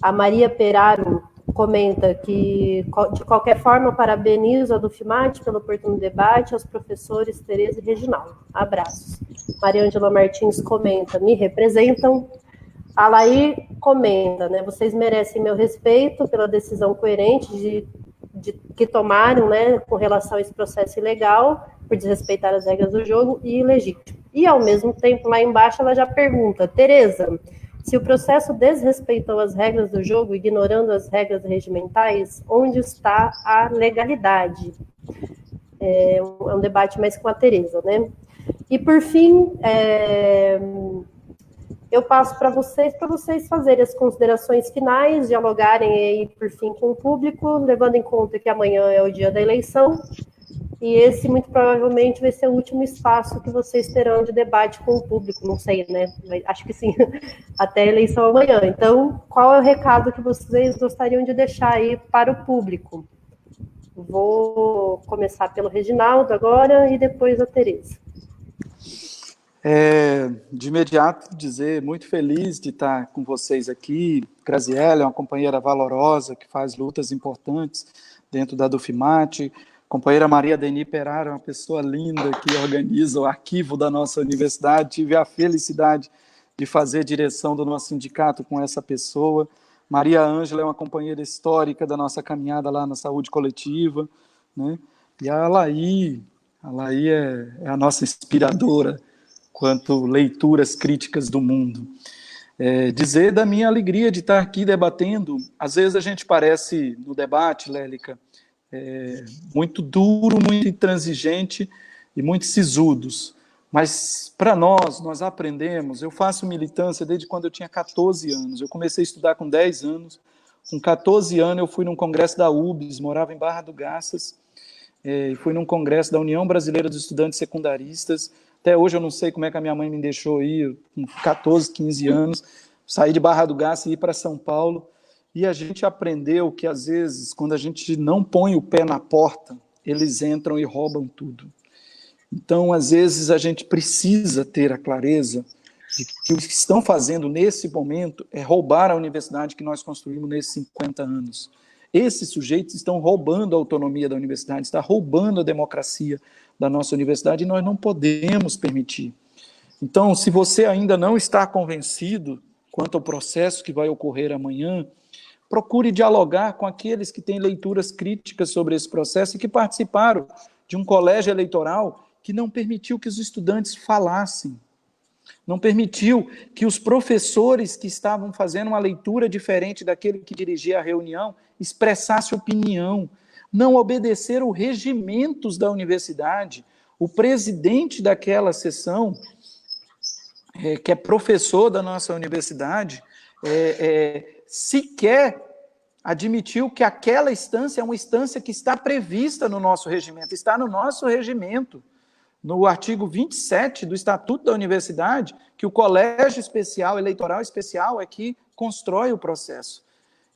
A Maria Peraro comenta que, de qualquer forma, parabenizo a Dufimate pelo oportuno debate, aos professores Tereza e Reginaldo. Abraços. Maria Ângela Martins comenta: me representam. A Laí comenta, né, vocês merecem meu respeito pela decisão coerente que tomaram, né, com relação a esse processo ilegal, por desrespeitar as regras do jogo e ilegítimo. E, ao mesmo tempo, lá embaixo, ela já pergunta: Tereza, se o processo desrespeitou as regras do jogo, ignorando as regras regimentais, onde está a legalidade? É um debate mais com a Tereza, né? E, por fim, eu passo para vocês fazerem as considerações finais, dialogarem aí, por fim, com o público, levando em conta que amanhã é o dia da eleição, e esse, muito provavelmente, vai ser o último espaço que vocês terão de debate com o público, não sei, né? Acho que sim, até a eleição amanhã. Então, qual é o recado que vocês gostariam de deixar aí para o público? Vou começar pelo Reginaldo agora e depois a Tereza. De imediato, dizer muito feliz de estar com vocês aqui. Graziele é uma companheira valorosa que faz lutas importantes dentro da Dufimate. Companheira Maria Deni Perara, uma pessoa linda que organiza o arquivo da nossa universidade. Tive a felicidade de fazer direção do nosso sindicato com essa pessoa. Maria Ângela é uma companheira histórica da nossa caminhada lá na saúde coletiva, né? E a Laí é a nossa inspiradora quanto leituras críticas do mundo. Dizer da minha alegria de estar aqui debatendo. Às vezes a gente parece, no debate, Lélica, muito duro, muito intransigente e muito sisudos. Mas, para nós aprendemos. Eu faço militância desde quando eu tinha 14 anos. Eu comecei a estudar com 10 anos. Com 14 anos, eu fui num congresso da UBS, morava em Barra do Garças, e fui num congresso da União Brasileira dos Estudantes Secundaristas. Até hoje eu não sei como é que a minha mãe me deixou ir, com 14, 15 anos, sair de Barra do Garças e ir para São Paulo. E a gente aprendeu que, às vezes, quando a gente não põe o pé na porta, eles entram e roubam tudo. Então, às vezes, a gente precisa ter a clareza de que o que estão fazendo nesse momento é roubar a universidade que nós construímos nesses 50 anos. Esses sujeitos estão roubando a autonomia da universidade, estão roubando a democracia da nossa universidade e nós não podemos permitir. Então, se você ainda não está convencido quanto ao processo que vai ocorrer amanhã, procure dialogar com aqueles que têm leituras críticas sobre esse processo e que participaram de um colégio eleitoral que não permitiu que os estudantes falassem, não permitiu que os professores que estavam fazendo uma leitura diferente daquele que dirigia a reunião expressasse opinião, não obedeceram os regimentos da universidade. O presidente daquela sessão, que é professor da nossa universidade, sequer admitiu que aquela instância é uma instância que está prevista no nosso regimento, está no nosso regimento, no artigo 27 do Estatuto da Universidade, que o colégio especial, eleitoral especial, é que constrói o processo.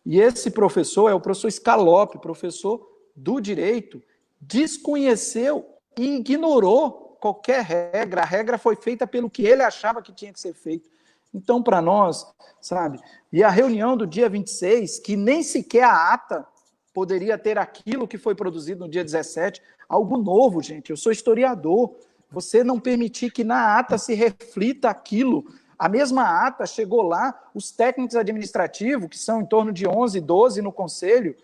E esse professor é o professor Scalope, professor do direito, desconheceu e ignorou qualquer regra. A regra foi feita pelo que ele achava que tinha que ser feito. Então, para nós, sabe, e a reunião do dia 26, que nem sequer a ata poderia ter aquilo que foi produzido no dia 17, algo novo, gente. Eu sou historiador. Você não permitir que na ata se reflita aquilo. A mesma ata chegou lá, os técnicos administrativos, que são em torno de 11, 12 no conselho,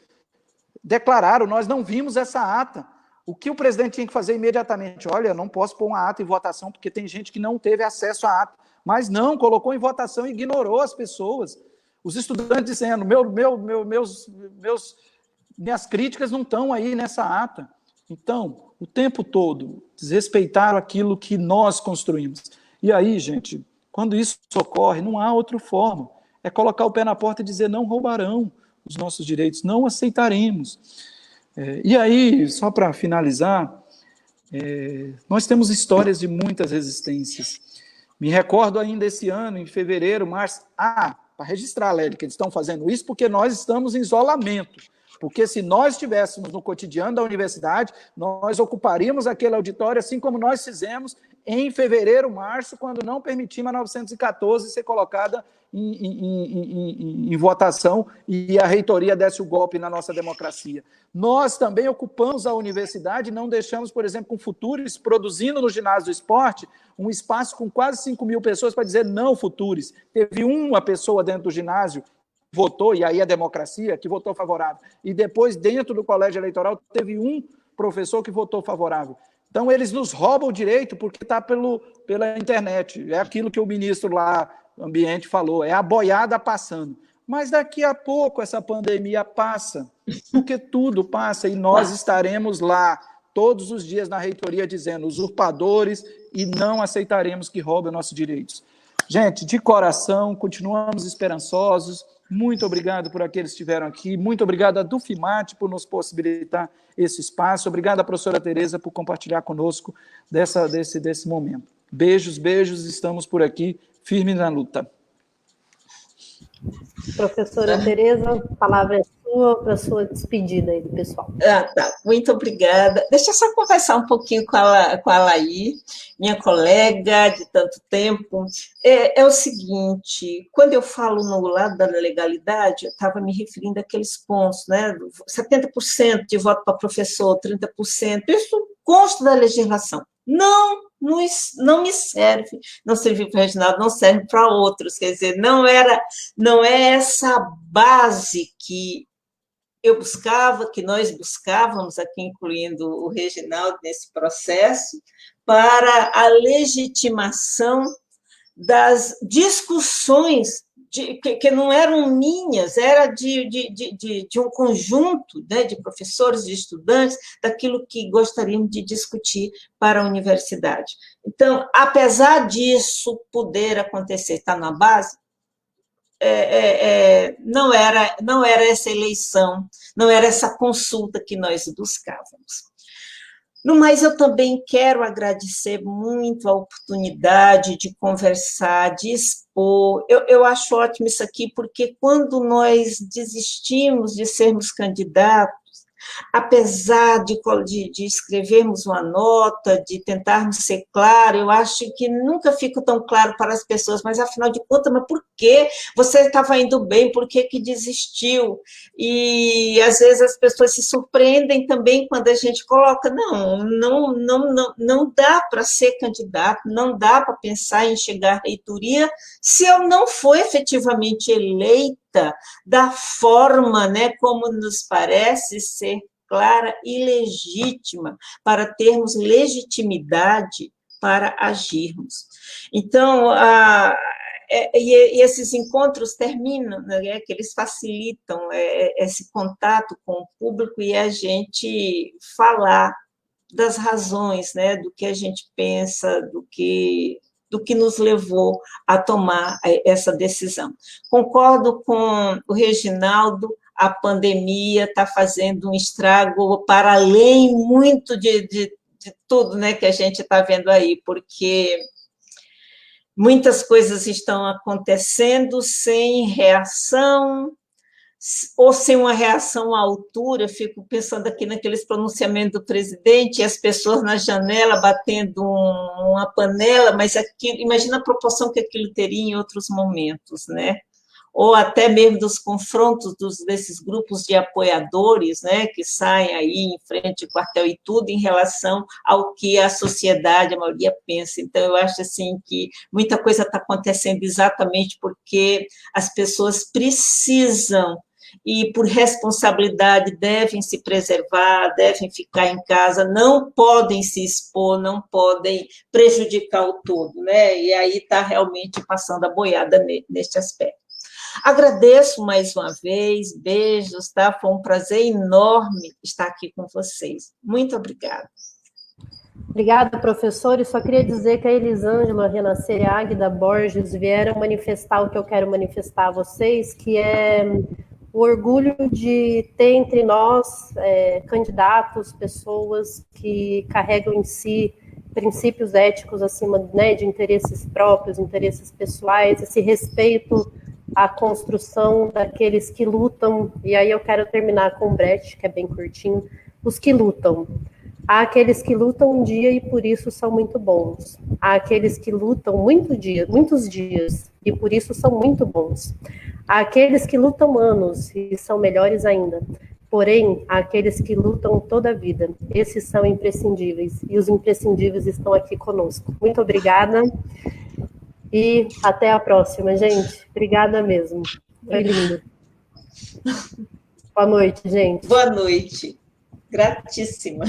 declararam: nós não vimos essa ata. O que o presidente tinha que fazer imediatamente? Olha, eu não posso pôr uma ata em votação, porque tem gente que não teve acesso à ata. Mas não, colocou em votação e ignorou as pessoas. Os estudantes dizendo: minhas críticas não estão aí nessa ata. Então, o tempo todo, desrespeitaram aquilo que nós construímos. E aí, gente, quando isso ocorre, não há outra forma. É colocar o pé na porta e dizer: não roubarão os nossos direitos, não aceitaremos. E aí, só para finalizar, nós temos histórias de muitas resistências. Me recordo ainda esse ano, em fevereiro, março, registrar, Lélia, que eles estão fazendo isso porque nós estamos em isolamento. Porque se nós estivéssemos no cotidiano da universidade, nós ocuparíamos aquele auditório, assim como nós fizemos em fevereiro, março, quando não permitimos a 914 ser colocada em votação e a reitoria desse o golpe na nossa democracia. Nós também ocupamos a universidade, não deixamos, por exemplo, com Futures, produzindo no ginásio do esporte, um espaço com quase 5 mil pessoas para dizer não, Futures. Teve uma pessoa dentro do ginásio votou, e aí a democracia, que votou favorável. E depois, dentro do colégio eleitoral, teve um professor que votou favorável. Então, eles nos roubam o direito porque está pela internet. É aquilo que o ministro lá, do Ambiente, falou, é a boiada passando. Mas daqui a pouco essa pandemia passa, porque tudo passa, e nós estaremos lá todos os dias na reitoria dizendo usurpadores e não aceitaremos que roubem nossos direitos. Gente, de coração, continuamos esperançosos. Muito obrigado por aqueles que estiveram aqui. Muito obrigado a Dufimate por nos possibilitar esse espaço. Obrigado à professora Tereza por compartilhar conosco desse momento. Beijos, beijos. Estamos por aqui, firmes na luta. Professora Tereza, a palavra é sua para a sua despedida aí do pessoal. Tá. Muito obrigada. Deixa eu só conversar um pouquinho com a Laí, minha colega de tanto tempo. É o seguinte, quando eu falo no lado da legalidade, eu estava me referindo àqueles pontos, né? 70% de voto para professor, 30%, isso consta da legislação. Não me serve, não serviu para o Reginaldo, não serve para outros, quer dizer, não é essa base que eu buscava, que nós buscávamos aqui, incluindo o Reginaldo nesse processo, para a legitimação das discussões que não eram minhas, era de um conjunto, né, de professores, de estudantes, daquilo que gostariam de discutir para a universidade. Então, apesar disso poder acontecer, está na base, não era essa eleição, não era essa consulta que nós buscávamos. No mais, eu também quero agradecer muito a oportunidade de conversar, de expor. Eu acho ótimo isso aqui, porque quando nós desistimos de sermos candidatos, apesar de escrevermos uma nota, de tentarmos ser claro, eu acho que nunca fica tão claro para as pessoas, mas afinal de contas, mas por que você estava indo bem, por que desistiu? E às vezes as pessoas se surpreendem também quando a gente coloca, não dá para ser candidato, não dá para pensar em chegar à reitoria se eu não for efetivamente eleita da forma, né, como nos parece ser clara e legítima, para termos legitimidade para agirmos. Então, e esses encontros terminam, né, que eles facilitam esse contato com o público e a gente falar das razões, né, do que a gente pensa, do que nos levou a tomar essa decisão. Concordo com o Reginaldo, a pandemia está fazendo um estrago para além muito de tudo, né, que a gente está vendo aí, porque muitas coisas estão acontecendo sem reação, ou sem uma reação à altura. Eu fico pensando aqui naqueles pronunciamentos do presidente, e as pessoas na janela batendo uma panela, mas aquilo, imagina a proporção que aquilo teria em outros momentos, né? Ou até mesmo dos confrontos desses grupos de apoiadores, né, que saem aí em frente ao quartel e tudo em relação ao que a sociedade, a maioria, pensa. Então, eu acho assim que muita coisa está acontecendo exatamente porque as pessoas precisam e, por responsabilidade, devem se preservar, devem ficar em casa, não podem se expor, não podem prejudicar o todo, né? E aí está realmente passando a boiada neste aspecto. Agradeço mais uma vez, beijos, tá? Foi um prazer enorme estar aqui com vocês. Muito obrigada. Obrigada, professor. E só queria dizer que a Elisângela, a Renascer e a Águida Borges vieram manifestar o que eu quero manifestar a vocês, que é o orgulho de ter entre nós candidatos, pessoas que carregam em si princípios éticos acima, né, de interesses próprios, interesses pessoais, esse respeito a construção daqueles que lutam, e aí eu quero terminar com o Brecht, que é bem curtinho, os que lutam. Há aqueles que lutam um dia e por isso são muito bons. Há aqueles que lutam muitos dias e por isso são muito bons. Há aqueles que lutam anos e são melhores ainda. Porém, há aqueles que lutam toda a vida. Esses são imprescindíveis e os imprescindíveis estão aqui conosco. Muito obrigada e até a próxima, gente. Obrigada mesmo. Foi lindo. Boa noite, gente. Boa noite. Gratíssima.